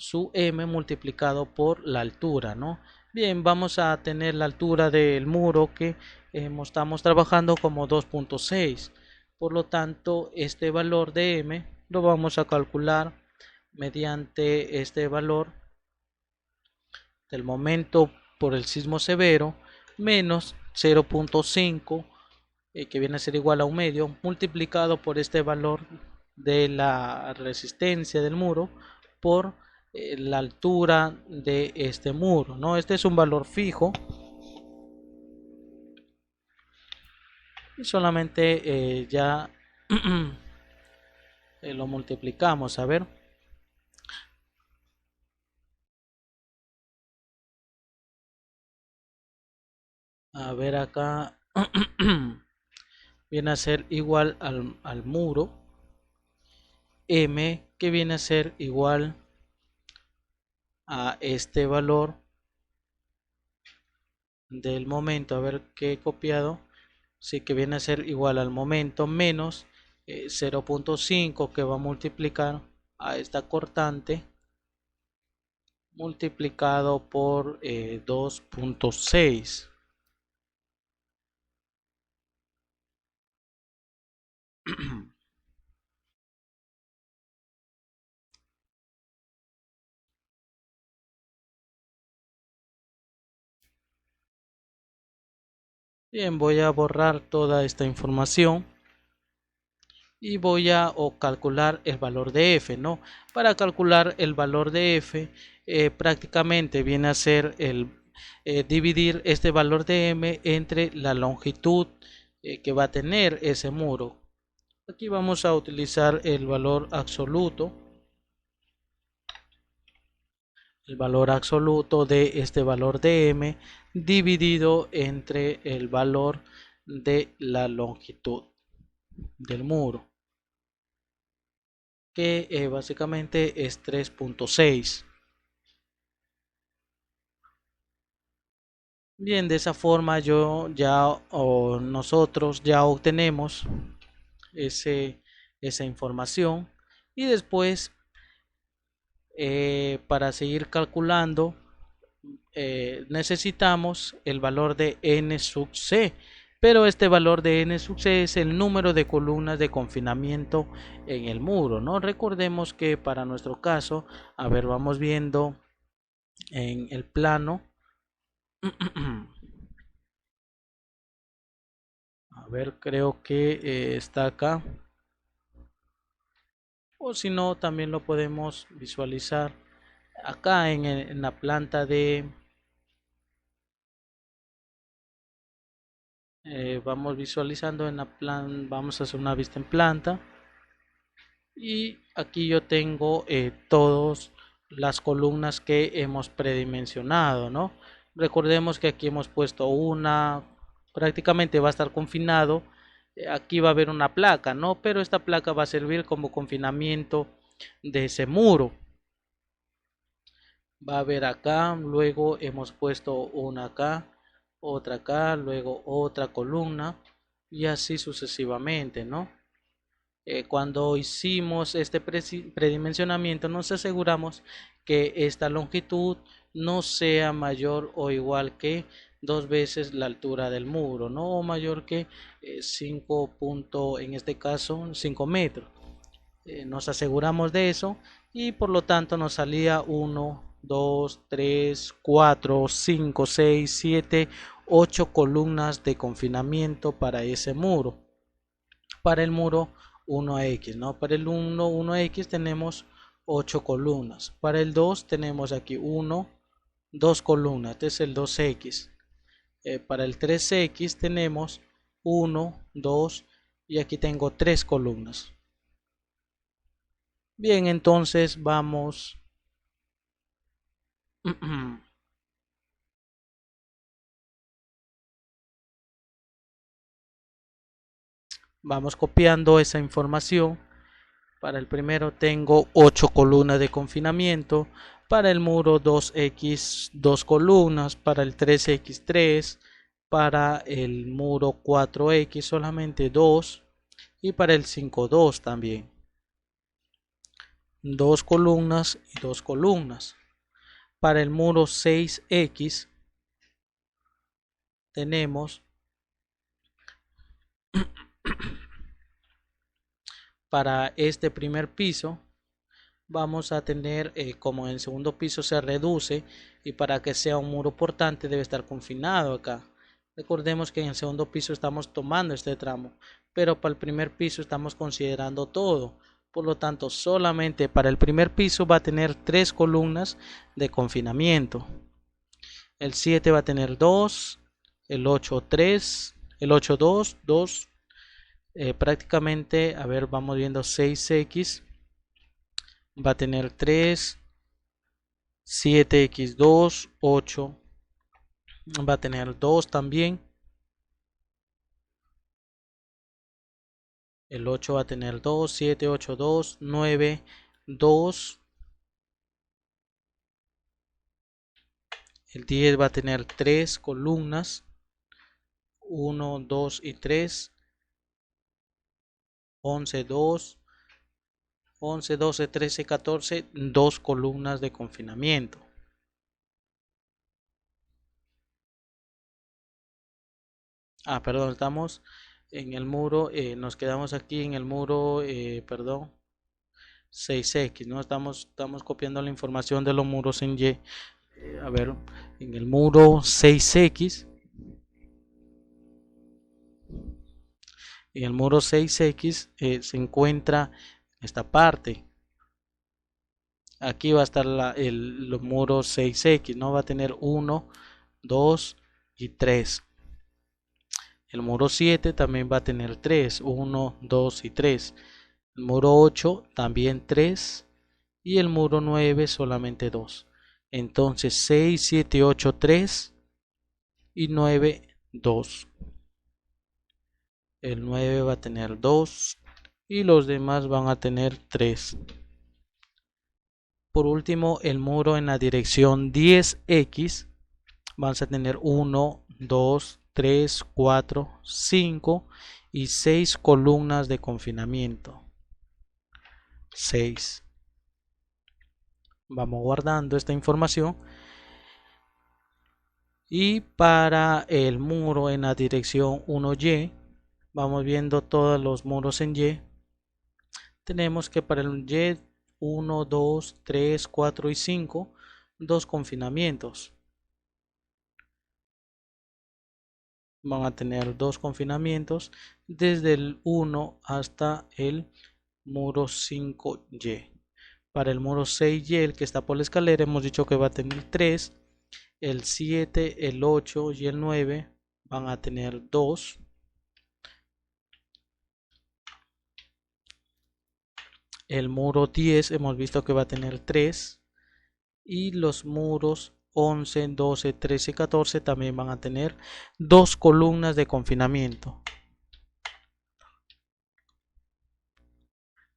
su M multiplicado por la altura, ¿no? Bien, vamos a tener la altura del muro que estamos trabajando como 2.6. Por lo tanto, este valor de M lo vamos a calcular mediante este valor del momento por el sismo severo menos 0.5, que viene a ser igual a un medio, multiplicado por este valor de la resistencia del muro por la altura de este muro, ¿no? Este es un valor fijo y solamente ya lo multiplicamos. A ver acá viene a ser igual al muro M, que viene a ser igual a este valor del momento. A ver qué he copiado. Sí, que viene a ser igual al momento menos 0.5, que va a multiplicar a esta cortante multiplicado por 2.6. Bien, voy a borrar toda esta información y voy a calcular el valor de F, ¿no? Para calcular el valor de F, prácticamente viene a ser el dividir este valor de M entre la longitud que va a tener ese muro. Aquí vamos a utilizar el valor absoluto. El valor absoluto de este valor de M dividido entre el valor de la longitud del muro, que básicamente es 3.6. Bien, de esa forma nosotros ya obtenemos esa información y después para seguir calculando necesitamos el valor de n sub c, pero este valor de n sub c es el número de columnas de confinamiento en el muro, ¿no? Recordemos que para nuestro caso, a ver, vamos viendo en el plano. A ver, creo que está acá, o si no también lo podemos visualizar acá en la planta de vamos visualizando en la vamos a hacer una vista en planta y aquí yo tengo todas las columnas que hemos predimensionado, ¿no? Recordemos que aquí hemos puesto una, prácticamente va a estar confinado, aquí va a haber una placa, ¿no? Pero esta placa va a servir como confinamiento de ese muro. Va a haber acá, luego hemos puesto una acá, luego otra columna y así sucesivamente, ¿no? Cuando hicimos este predimensionamiento nos aseguramos que esta longitud no sea mayor o igual que 2 veces la altura del muro, no o mayor que 5 puntos, en este caso 5 metros. Nos aseguramos de eso y por lo tanto nos salía 1, 2, 3, 4, 5, 6, 7, 8 columnas de confinamiento para ese muro. Para el muro 1X, ¿no? Para el 1X tenemos 8 columnas. Para el 2 tenemos aquí 2 columnas, este es el 2X. Para el 3X tenemos 1, 2 y aquí tengo 3 columnas. Bien, entonces vamos vamos copiando esa información. Para el primero tengo 8 columnas de confinamiento. Para el muro 2X 2 columnas. Para el 3X 3. Para el muro 4X solamente 2. Y para el 5 2 también. 2 columnas y 2 columnas. Para el muro 6X tenemos para este primer piso vamos a tener, como en el segundo piso se reduce y para que sea un muro portante debe estar confinado acá. Recordemos que en el segundo piso estamos tomando este tramo, pero para el primer piso estamos considerando todo. Por lo tanto, solamente para el primer piso va a tener 3 columnas de confinamiento. El 7 va a tener 2, el 8 3, el 8 2, 2. Prácticamente, a ver, vamos viendo 6X. Va a tener 3, 7X2, 8. Va a tener 2 también. El 8 va a tener 2, 7, 8, 2, 9, 2. El 10 va a tener 3 columnas. 1, 2 y 3. 11, 2. 11, 12, 13, 14. 2 columnas de confinamiento. Perdón, estamos en el muro, nos quedamos aquí en el muro, perdón, 6X, ¿no? Estamos copiando la información de los muros en Y. A ver, en el muro 6X, en el muro 6X se encuentra esta parte. Aquí va a estar los muros 6X, ¿no? Va a tener 1, 2 y 3. El muro 7 también va a tener 3, 1, 2 y 3. El muro 8 también 3 y el muro 9 solamente 2. Entonces 6, 7, 8, 3 y 9, 2. El 9 va a tener 2 y los demás van a tener 3. Por último, el muro en la dirección 10X vamos a tener 1, 2, 3, 4, 5 y 6 columnas de confinamiento. 6. Vamos guardando esta información. Y para el muro en la dirección 1Y, vamos viendo todos los muros en Y. Tenemos que para el Y 1, 2, 3, 4 y 5, 2 confinamientos. Van a tener 2 confinamientos desde el 1 hasta el muro 5Y. Para el muro 6Y, el que está por la escalera, hemos dicho que va a tener 3. El 7, el 8 y el 9 van a tener 2. El muro 10 hemos visto que va a tener 3. Y los muros 11, 12, 13 y 14 también van a tener 2 columnas de confinamiento.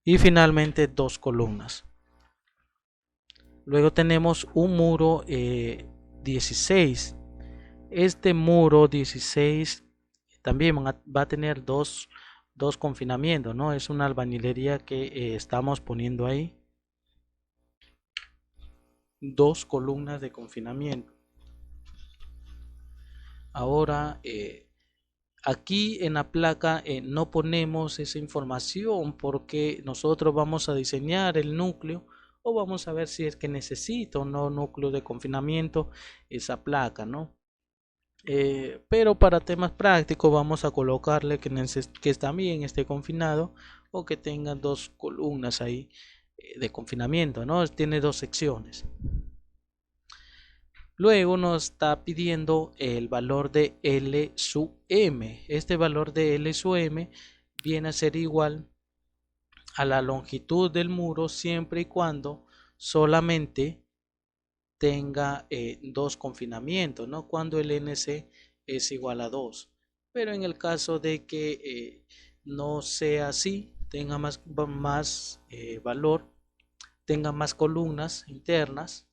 Y finalmente 2 columnas. Luego tenemos un muro 16. Este muro 16 también va a tener 2 dos confinamientos, ¿no? Es una albañilería que estamos poniendo ahí. Dos columnas de confinamiento. Ahora, aquí en la placa no ponemos esa información porque nosotros vamos a diseñar el núcleo o vamos a ver si es que necesita o no núcleo de confinamiento esa placa, ¿no? Pero para temas prácticos vamos a colocarle que también esté confinado o que tenga dos columnas ahí de confinamiento, ¿no? Tiene dos secciones. Luego nos está pidiendo el valor de L sub M. Este valor de L sub M viene a ser igual a la longitud del muro siempre y cuando solamente tenga dos confinamientos, ¿no? Cuando el NC es igual a 2. Pero en el caso de que no sea así, tenga más valor, tenga más columnas internas,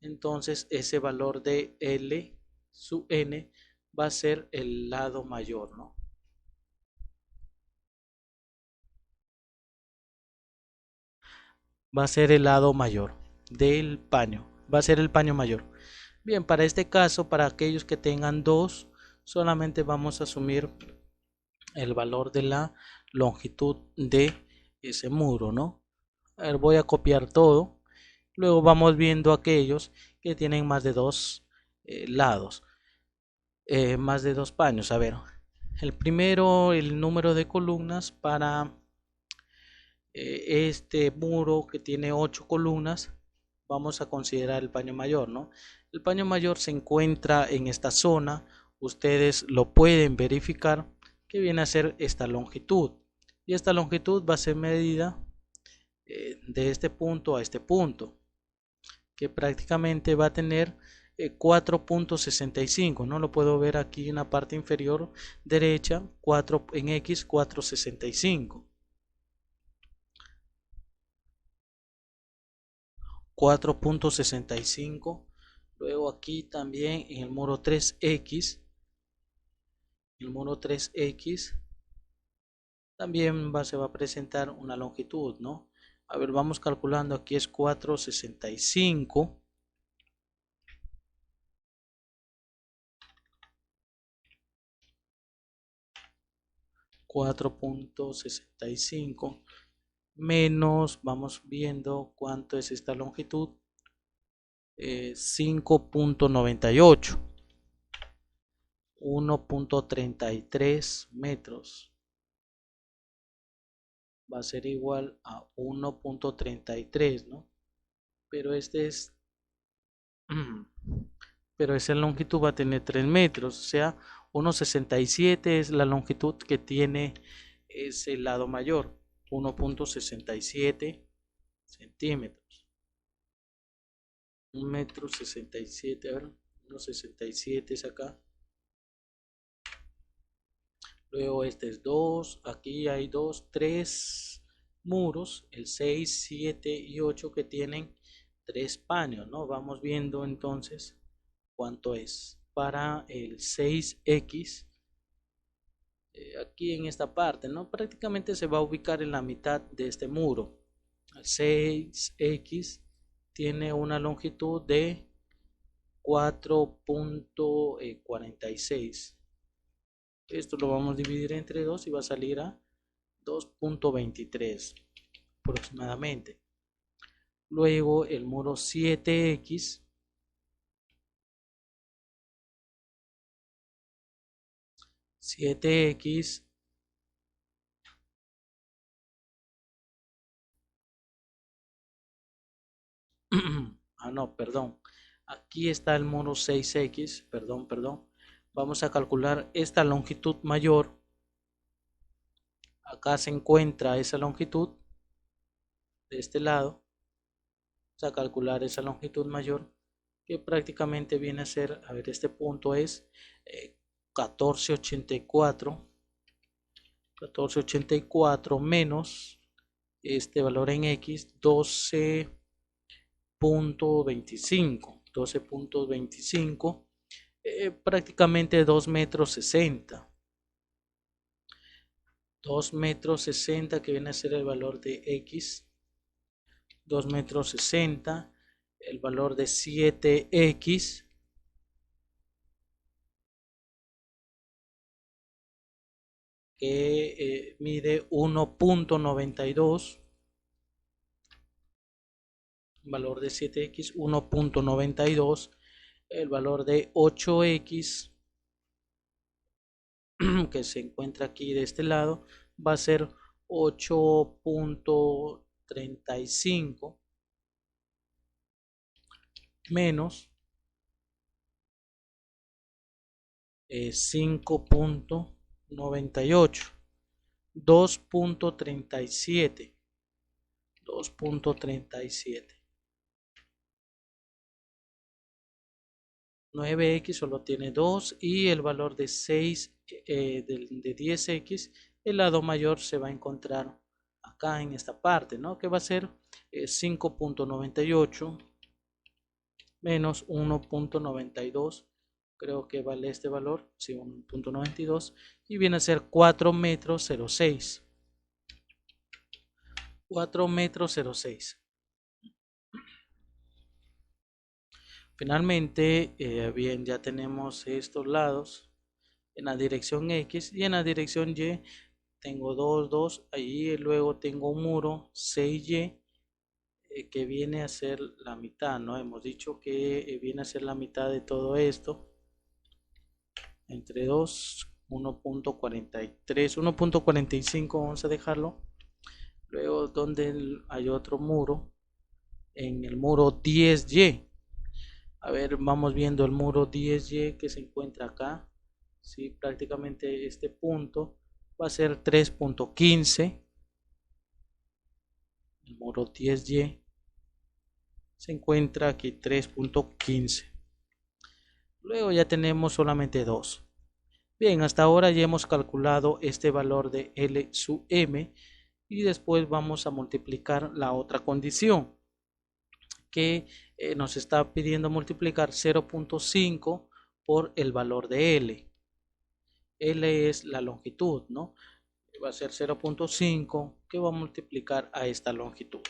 entonces ese valor de L sub N va a ser el lado mayor, ¿no? Va a ser el lado mayor del paño, va a ser el paño mayor. Bien, para este caso, para aquellos que tengan dos, solamente vamos a asumir el valor de la longitud de ese muro, ¿no? A ver, voy a copiar todo. Luego vamos viendo aquellos que tienen más de dos lados, más de dos paños. A ver, el primero, el número de columnas para este muro que tiene 8 columnas, vamos a considerar el paño mayor, ¿no? El paño mayor se encuentra en esta zona, ustedes lo pueden verificar, que viene a ser esta longitud. Y esta longitud va a ser medida de este punto a este punto, que prácticamente va a tener 4.65, no lo puedo ver aquí en la parte inferior derecha, 4 en X 4.65. 4.65. Luego aquí también en el muro 3X, el muro 3X también se va a presentar una longitud, ¿no? A ver, vamos calculando, aquí es 4.65. 4.65 menos, vamos viendo cuánto es esta longitud, 5.98, 1.33 metros, va a ser igual a 1.33, ¿no? Pero este es, pero esa longitud va a tener 3 metros, o sea, 1.67 es la longitud que tiene ese lado mayor, 1.67 centímetros. 1,67 m, a ver, 1,67 es acá. Luego este es 2, aquí hay 2, 3 muros, el 6, 7 y 8 que tienen 3 paños, ¿no? Vamos viendo entonces cuánto es. Para el 6X, aquí en esta parte, ¿no? Prácticamente se va a ubicar en la mitad de este muro. El 6X tiene una longitud de 4.46. Esto lo vamos a dividir entre 2 y va a salir a 2.23 aproximadamente. Luego el muro 7X, 7X no, perdón. Aquí está el muro 6X, perdón. Vamos a calcular esta longitud mayor. Acá se encuentra esa longitud de este lado. Vamos a calcular esa longitud mayor, que prácticamente viene a ser, a ver, este punto es 1484 menos este valor en X, 12.25, prácticamente 2,60 m. 2 metros 60 que viene a ser el valor de X. 2 metros 60, el valor de 7X. Que mide 1.92. Valor de 7X 1.92. El valor de 8X que se encuentra aquí de este lado va a ser 8.35 menos 5.98, 2.37, 2.37. 9X solo tiene 2 y el valor de 6 de 10X, el lado mayor se va a encontrar acá en esta parte, ¿no? Que va a ser 5.98 menos 1.92. Creo que vale este valor, sí, 1.92, y viene a ser 4 metros 06. 4 metros 06. Finalmente, bien, ya tenemos estos lados en la dirección X y en la dirección Y tengo 2, 2, ahí luego tengo un muro 6Y que viene a ser la mitad, ¿no? Hemos dicho que viene a ser la mitad de todo esto, entre 2, 1.43, 1.45 vamos a dejarlo. Luego donde hay otro muro, en el muro 10Y. A ver, vamos viendo el muro 10Y que se encuentra acá. Sí, prácticamente este punto va a ser 3.15. El muro 10Y se encuentra aquí 3.15. Luego ya tenemos solamente 2. Bien, hasta ahora ya hemos calculado este valor de L sub M y después vamos a multiplicar la otra condición que nos está pidiendo multiplicar 0.5 por el valor de L. L es la longitud, ¿no? Va a ser 0.5 que va a multiplicar a esta longitud.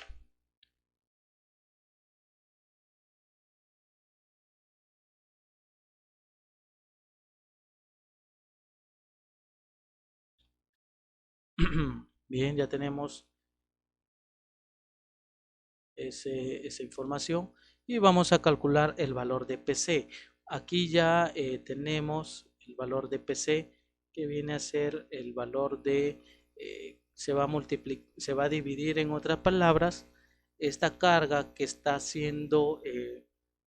Bien, ya tenemos esa información y vamos a calcular el valor de PC. Aquí ya tenemos el valor de PC que viene a ser el valor de, se va a dividir, en otras palabras, esta carga que está siendo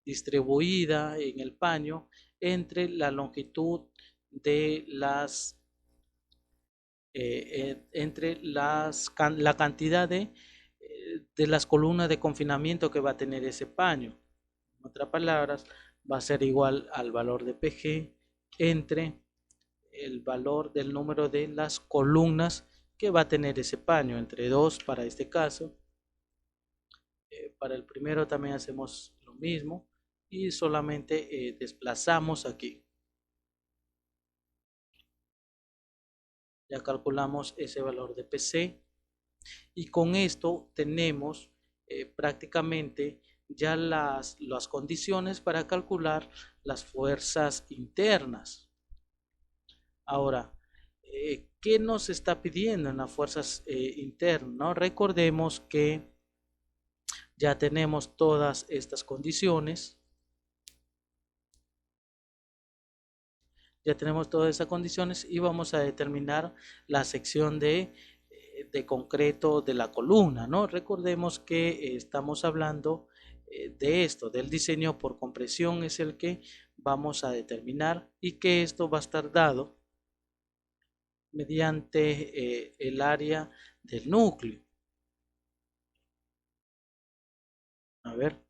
distribuida en el paño entre la longitud de las entre la cantidad de las columnas de confinamiento que va a tener ese paño. En otras palabras, va a ser igual al valor de PG entre el valor del número de las columnas que va a tener ese paño, entre 2 para este caso. Para el primero también hacemos lo mismo y solamente desplazamos aquí. Ya calculamos ese valor de PC y con esto tenemos prácticamente ya las condiciones para calcular las fuerzas internas. Ahora, ¿qué nos está pidiendo en las fuerzas internas? ¿No? Recordemos que ya tenemos todas estas condiciones. Ya tenemos todas esas condiciones y vamos a determinar la sección de concreto de la columna, ¿no? Recordemos que estamos hablando de esto, del diseño por compresión es el que vamos a determinar y que esto va a estar dado mediante el área del núcleo. A ver,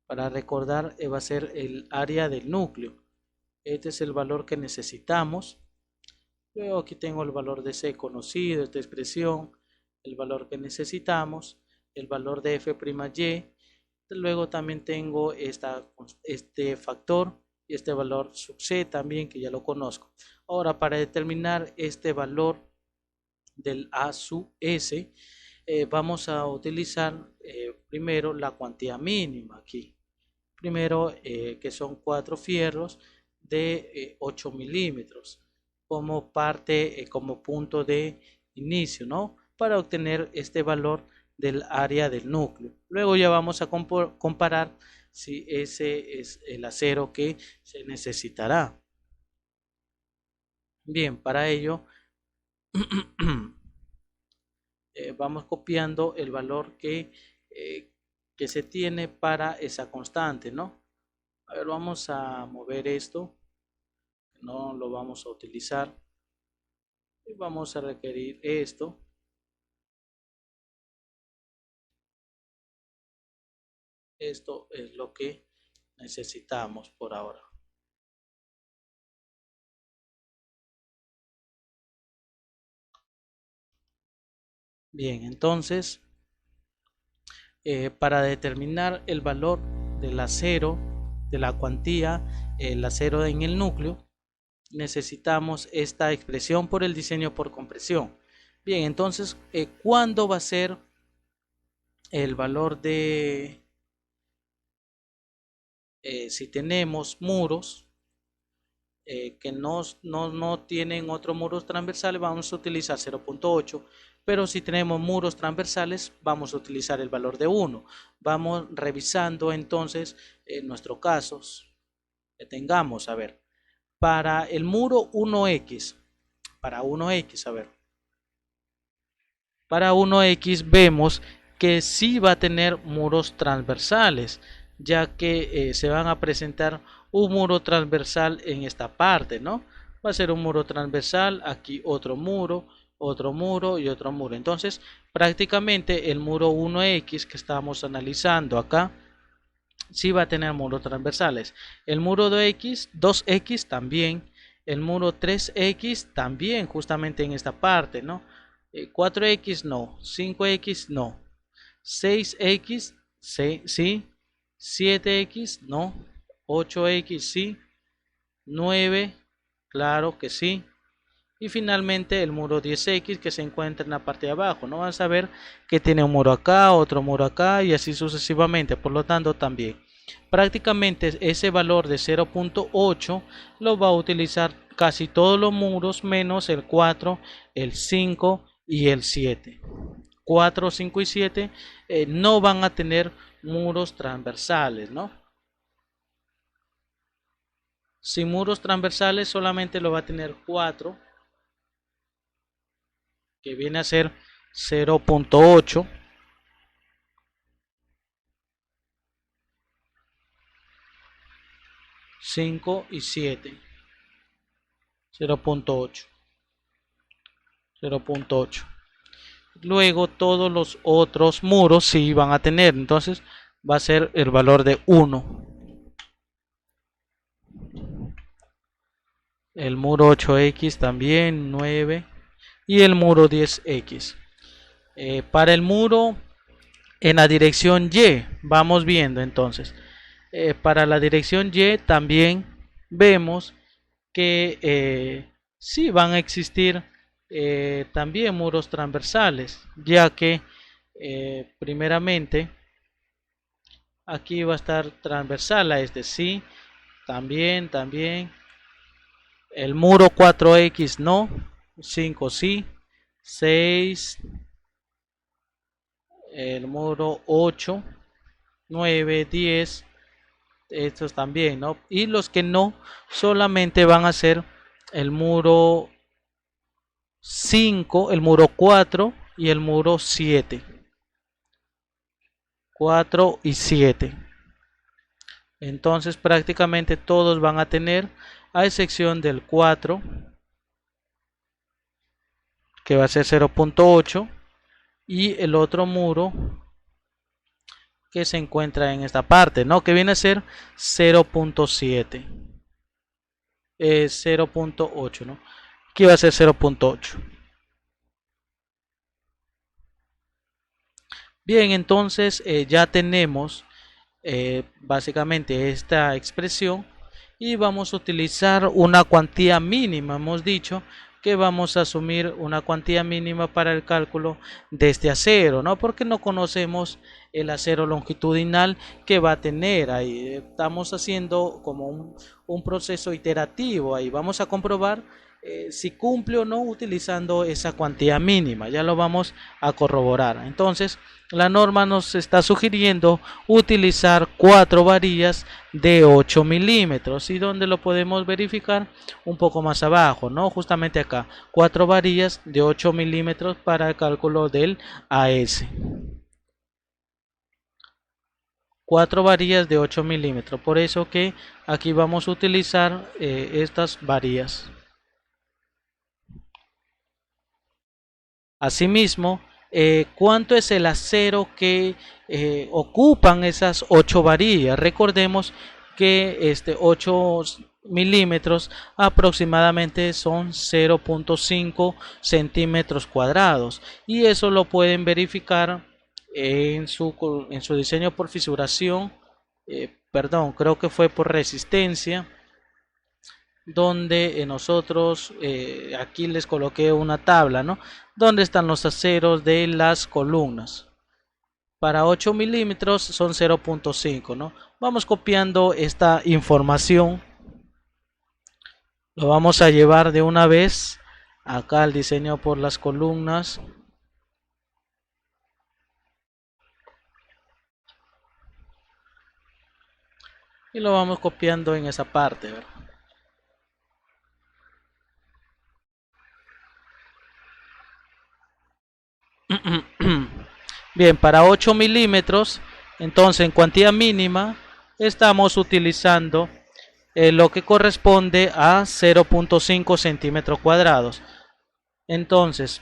para recordar va a ser el área del núcleo. Este es el valor que necesitamos. Luego aquí tengo el valor de C conocido, esta expresión, el valor que necesitamos, el valor de F'Y. Luego también tengo este factor y este valor sub C también que ya lo conozco. Ahora para determinar este valor del A sub S, vamos a utilizar primero la cuantía mínima aquí. Primero, que son 4 fierros de 8 milímetros como parte, como punto de inicio, ¿no? Para obtener este valor del área del núcleo. Luego ya vamos a comparar si ese es el acero que se necesitará. Bien, para ello vamos copiando el valor que se tiene para esa constante, ¿no? A ver, vamos a mover esto, no lo vamos a utilizar, y vamos a requerir esto. Esto es lo que necesitamos por ahora. Bien, entonces para determinar el valor del acero, de la cuantía, el acero en el núcleo, necesitamos esta expresión por el diseño por compresión. Bien, entonces, ¿cuándo va a ser el valor de, si tenemos muros que no tienen otros muros transversales, vamos a utilizar 0.8, pero si tenemos muros transversales vamos a utilizar el valor de 1. Vamos revisando entonces nuestros casos que tengamos. A ver, para el muro 1X, para 1X, a ver, para 1X vemos que sí va a tener muros transversales, ya que se van a presentar un muro transversal en esta parte, ¿no? Va a ser un muro transversal, aquí otro muro y otro muro. Entonces, prácticamente el muro 1X que estamos analizando acá, sí va a tener muros transversales. El muro 2X también. El muro 3X también, justamente en esta parte, ¿no? 4X no, 5X no, 6X sí, 7X no, 8X sí, 9, claro que sí, y finalmente el muro 10X que se encuentra en la parte de abajo. No vas a ver que tiene un muro acá, otro muro acá y así sucesivamente. Por lo tanto, también prácticamente ese valor de 0.8 lo va a utilizar casi todos los muros menos el 4, el 5 y el 7. 4, 5 y 7 no van a tener muros transversales, ¿no? Sin muros transversales solamente lo va a tener 4, que viene a ser 0.8. 5 y 7. 0.8. 0.8. Luego todos los otros muros sí van a tener. Entonces va a ser el valor de 1. El muro 8X también 9. Y el muro 10X. Para el muro en la dirección Y, vamos viendo entonces. Para la dirección Y también vemos que sí van a existir también muros transversales, ya que primeramente aquí va a estar transversal a este, sí, también, el muro 4X no, 5 sí, 6, el muro 8, 9, 10, estos también, ¿no? Y los que no, solamente van a ser el muro 5, el muro 4 y el muro 7. 4 y 7. Entonces prácticamente todos van a tener, a excepción del 4, que va a ser 0.8, y el otro muro que se encuentra en esta parte, ¿no? Que viene a ser 0.7. 0.8, ¿no? Aquí va a ser 0.8. Bien, entonces ya tenemos básicamente esta expresión y vamos a utilizar una cuantía mínima, hemos dicho, que vamos a asumir una cuantía mínima para el cálculo de este acero, ¿no? Porque no conocemos el acero longitudinal que va a tener. Ahí estamos haciendo como un proceso iterativo. Ahí vamos a comprobar si cumple o no utilizando esa cuantía mínima. Ya lo vamos a corroborar. Entonces, la norma nos está sugiriendo utilizar 4 varillas de 8 milímetros. ¿Y dónde lo podemos verificar? Un poco más abajo, ¿no? Justamente acá. 4 varillas de 8 milímetros para el cálculo del AS. 4 varillas de 8 milímetros. Por eso que aquí vamos a utilizar estas varillas. Asimismo, ¿cuánto es el acero que ocupan esas 8 varillas? Recordemos que 8 milímetros aproximadamente son 0.5 centímetros cuadrados, y eso lo pueden verificar en su diseño por fisuración, perdón, creo que fue por resistencia, donde nosotros aquí les coloqué una tabla, ¿no? Donde están los aceros de las columnas. Para 8 milímetros son 0.5, ¿no? Vamos copiando esta información. Lo vamos a llevar de una vez acá al diseño por las columnas. Y lo vamos copiando en esa parte, ¿verdad? Bien, para 8 milímetros, entonces en cuantía mínima estamos utilizando lo que corresponde a 0.5 centímetros cuadrados. Entonces,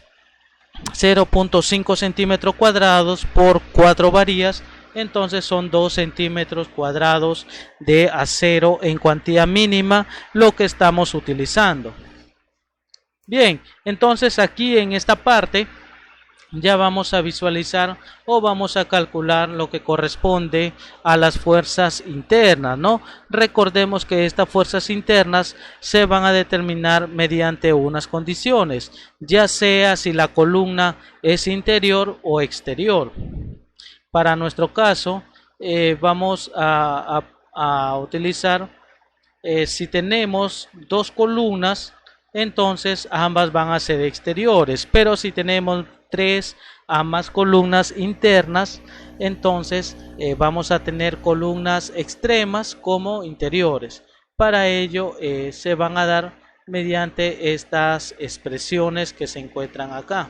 0.5 centímetros cuadrados por 4 varillas, entonces son 2 centímetros cuadrados de acero en cuantía mínima lo que estamos utilizando. Bien, entonces aquí en esta parte ya vamos a visualizar o vamos a calcular lo que corresponde a las fuerzas internas, ¿no? Recordemos que estas fuerzas internas se van a determinar mediante unas condiciones, ya sea si la columna es interior o exterior. Para nuestro caso, vamos a utilizar, si tenemos dos columnas, entonces ambas van a ser exteriores, pero si tenemos 3 a más columnas internas, entonces vamos a tener columnas extremas como interiores. Para ello se van a dar mediante estas expresiones que se encuentran acá.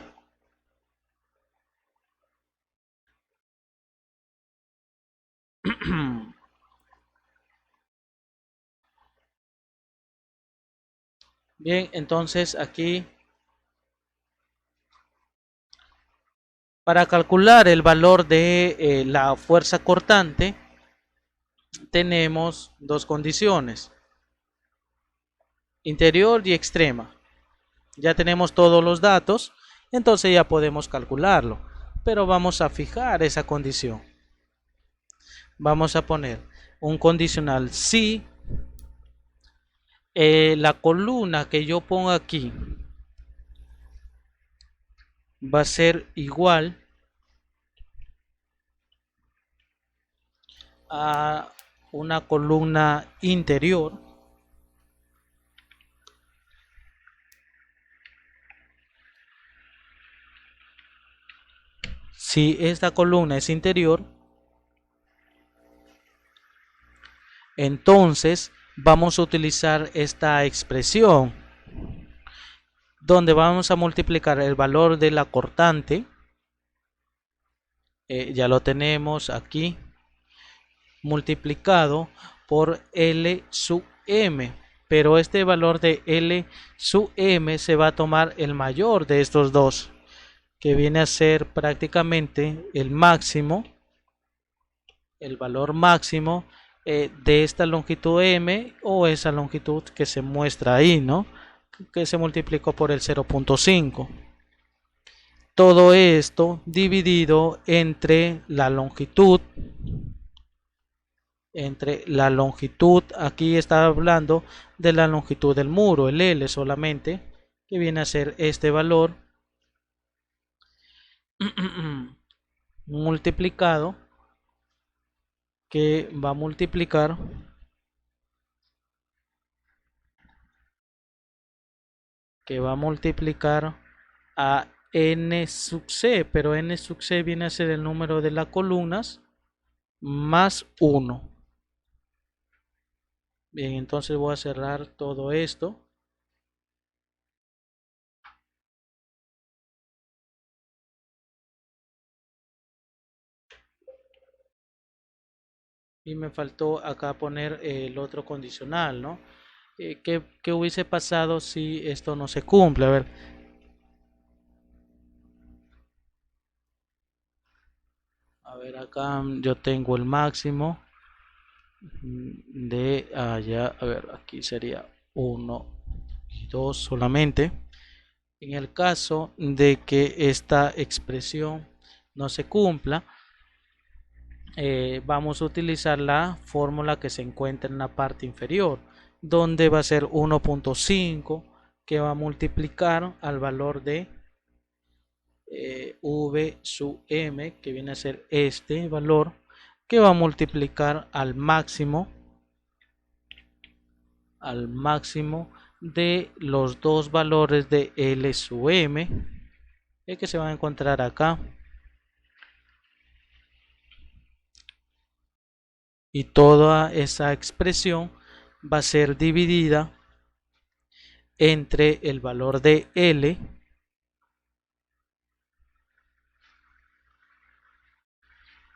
Bien, entonces aquí para calcular el valor de la fuerza cortante tenemos dos condiciones, interior y extrema. Ya tenemos todos los datos, entonces ya podemos calcularlo, pero vamos a fijar esa condición. Vamos a poner un condicional si la columna que yo pongo aquí va a ser igual a una columna interior, si esta columna es interior, entonces vamos a utilizar esta expresión donde vamos a multiplicar el valor de la cortante, ya lo tenemos aquí, multiplicado por L sub M, pero este valor de L sub M se va a tomar el mayor de estos dos, que viene a ser prácticamente el máximo, el valor máximo de esta longitud M, o esa longitud que se muestra ahí, ¿no? Que se multiplicó por el 0.5. Todo esto dividido entre la longitud, aquí está hablando de la longitud del muro, el L solamente, que viene a ser este valor multiplicado, que va a multiplicar a n sub c, pero n sub c viene a ser el número de las columnas más 1. Bien, entonces voy a cerrar todo esto. Y me faltó acá poner el otro condicional, ¿no? ¿Qué hubiese pasado si esto no se cumple? A ver, acá yo tengo el máximo de allá. A ver, aquí sería 1 y 2 solamente. En el caso de que esta expresión no se cumpla, vamos a utilizar la fórmula que se encuentra en la parte inferior, donde va a ser 1.5, que va a multiplicar al valor de v sub m, que viene a ser este valor, que va a multiplicar al máximo de los dos valores de L sub m, que se van a encontrar acá. Y toda esa expresión va a ser dividida entre el valor de L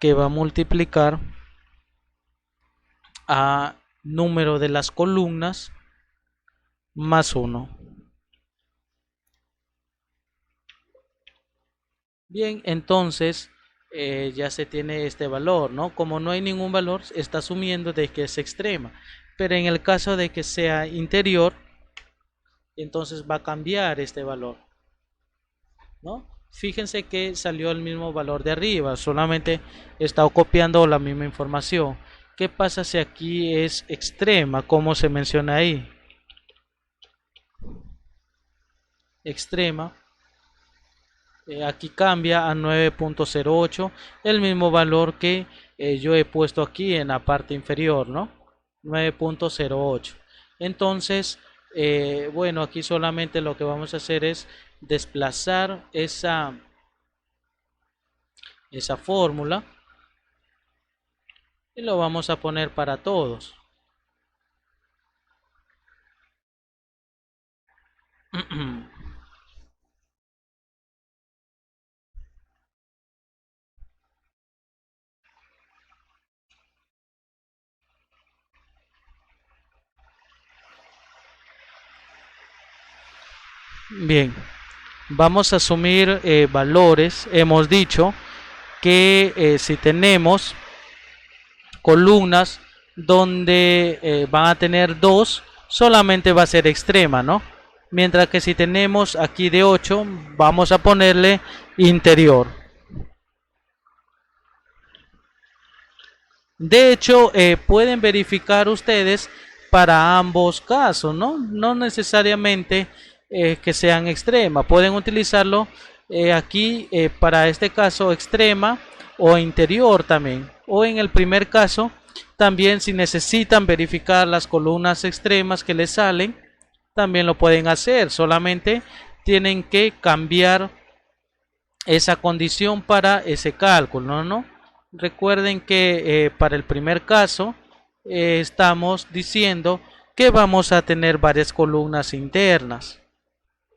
que va a multiplicar a número de las columnas más 1. Bien, entonces ya se tiene este valor, ¿no? Como no hay ningún valor, está asumiendo de que es extrema. Pero en el caso de que sea interior, entonces va a cambiar este valor, ¿no? Fíjense que salió el mismo valor de arriba, solamente está copiando la misma información. ¿Qué pasa si aquí es extrema? ¿Cómo se menciona ahí? Extrema. Aquí cambia a 9.08, el mismo valor que yo he puesto aquí en la parte inferior, ¿no? 9.08. Entonces, bueno, aquí solamente lo que vamos a hacer es desplazar esa fórmula y lo vamos a poner para todos. Bien, vamos a asumir valores. Hemos dicho que si tenemos columnas donde van a tener 2, solamente va a ser extrema, ¿no? Mientras que si tenemos aquí de 8, vamos a ponerle interior. De hecho, pueden verificar ustedes para ambos casos, ¿no? No necesariamente que sean extrema. Pueden utilizarlo aquí para este caso extrema o interior también. O en el primer caso, también si necesitan verificar las columnas extremas que les salen, también lo pueden hacer. Solamente tienen que cambiar esa condición para ese cálculo, ¿no? Recuerden que para el primer caso estamos diciendo que vamos a tener varias columnas internas.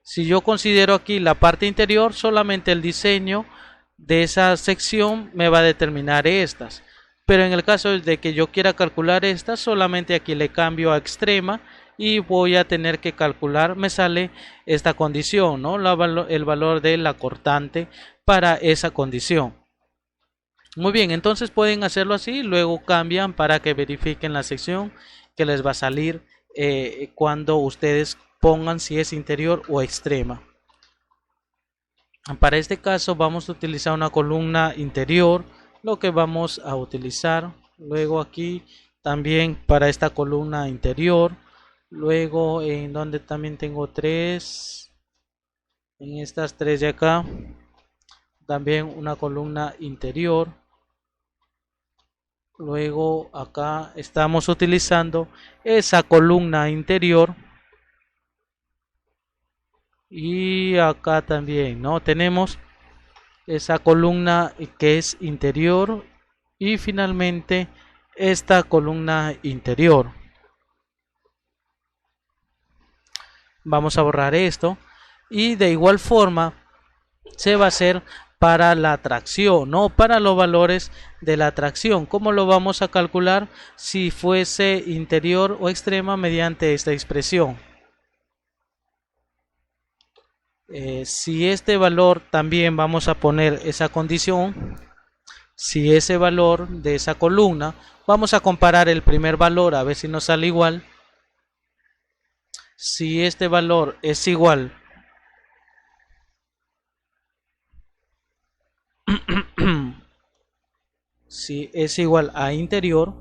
Si yo considero aquí la parte interior, solamente el diseño de esa sección me va a determinar estas. Pero en el caso de que yo quiera calcular estas, solamente aquí le cambio a extrema y voy a tener que calcular, me sale esta condición, ¿no? El valor de la cortante para esa condición. Muy bien, entonces pueden hacerlo así, luego cambian para que verifiquen la sección que les va a salir cuando ustedes pongan si es interior o extrema. Para este caso vamos a utilizar una columna interior, lo que vamos a utilizar luego aquí también para esta columna interior, luego en donde también tengo 3, En estas tres de acá, también una columna interior. Luego acá estamos utilizando esa columna interior. Y acá también, ¿no? Tenemos esa columna que es interior y finalmente esta columna interior. Vamos a borrar esto y de igual forma se va a hacer para la tracción, ¿no? Para los valores de la tracción. ¿Cómo lo vamos a calcular? Si fuese interior o extrema mediante esta expresión. Si este valor también vamos a poner esa condición, si ese valor de esa columna, vamos a comparar el primer valor a ver si nos sale igual. Si este valor es igual si es igual a interior,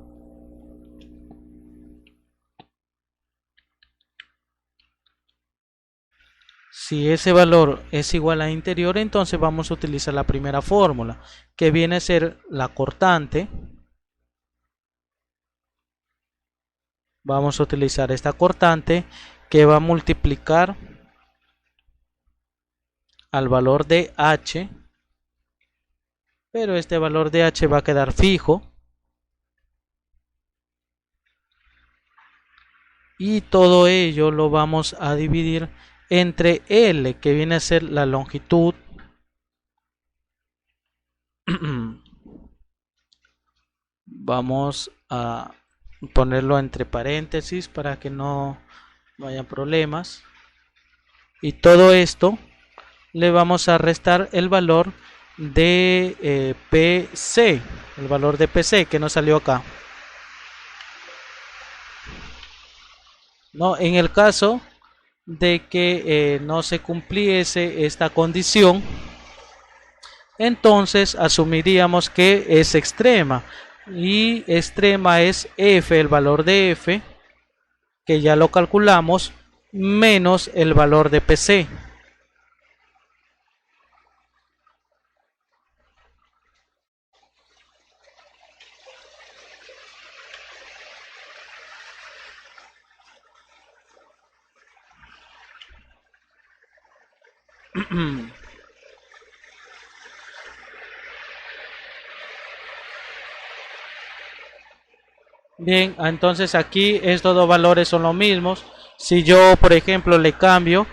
si ese valor es igual a interior, entonces vamos a utilizar la primera fórmula, que viene a ser la cortante. Vamos a utilizar esta cortante que va a multiplicar al valor de h, pero este valor de h va a quedar fijo. Y todo ello lo vamos a dividir entre L, que viene a ser la longitud. Vamos a ponerlo entre paréntesis para que no haya problemas. Y todo esto le vamos a restar el valor de PC, el valor de PC que nos salió acá. No, en el caso de que no se cumpliese esta condición, entonces asumiríamos que es extrema, y extrema es f, el valor de f, que ya lo calculamos, menos el valor de PC. Bien, entonces aquí estos dos valores son los mismos. Si yo, por ejemplo, le cambio,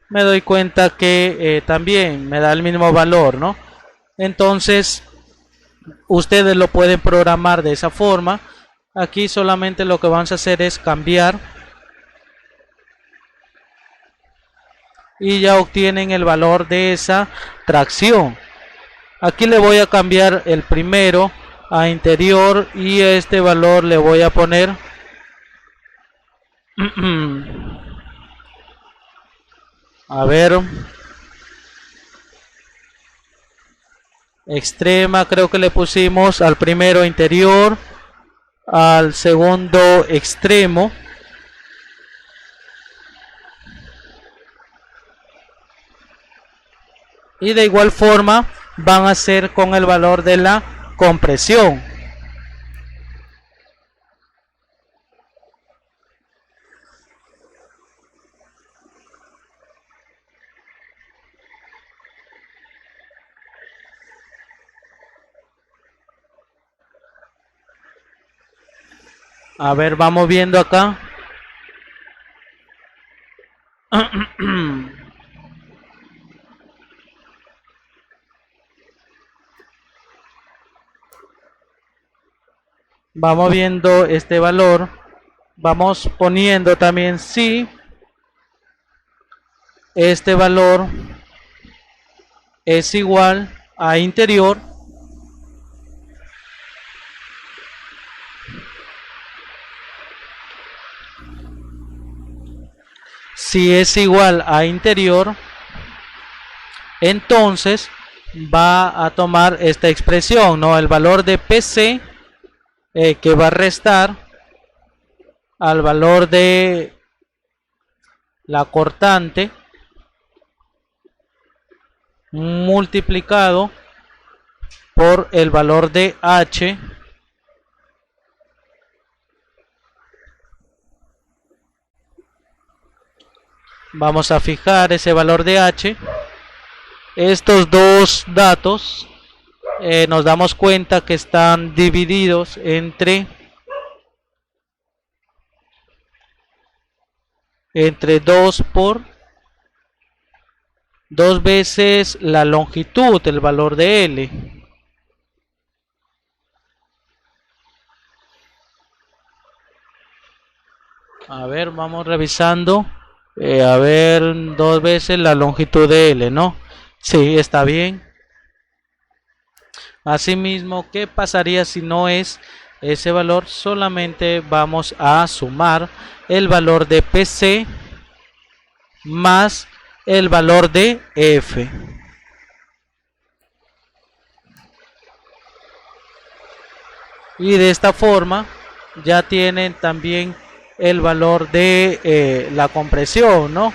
me doy cuenta que también me da el mismo valor, ¿no? Entonces, ustedes lo pueden programar de esa forma. Aquí solamente lo que vamos a hacer es cambiar y ya obtienen el valor de esa tracción. Aquí le voy a cambiar el primero a interior y este valor le voy a poner a ver, extrema, creo que le pusimos al primero interior, al segundo extremo, y de igual forma van a ser con el valor de la compresión. A ver, vamos viendo acá. Vamos viendo este valor. Vamos poniendo también si este valor es igual a interior. Si es igual a interior, entonces va a tomar esta expresión, ¿no? El valor de PC que va a restar al valor de la cortante multiplicado por el valor de H vamos a fijar ese valor de H. Estos dos datos nos damos cuenta que están divididos entre 2 por 2 veces la longitud, el valor de L. A ver, vamos revisando. A ver, 2 veces la longitud de L, ¿no? Sí, está bien. Asimismo, ¿qué pasaría si no es ese valor? Solamente vamos a sumar el valor de PC más el valor de F. Y de esta forma ya tienen también el valor de la compresión, ¿no?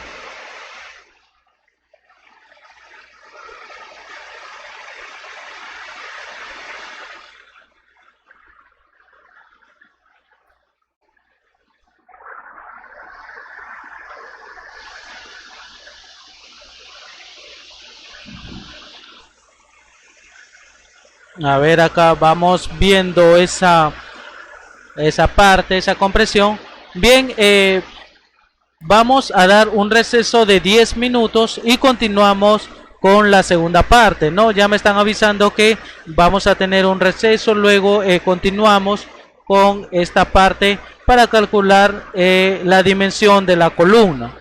A ver, acá vamos viendo esa parte, esa compresión. Bien, vamos a dar un receso de 10 minutos y continuamos con la segunda parte, ¿no? Ya me están avisando que vamos a tener un receso, luego continuamos con esta parte para calcular la dimensión de la columna.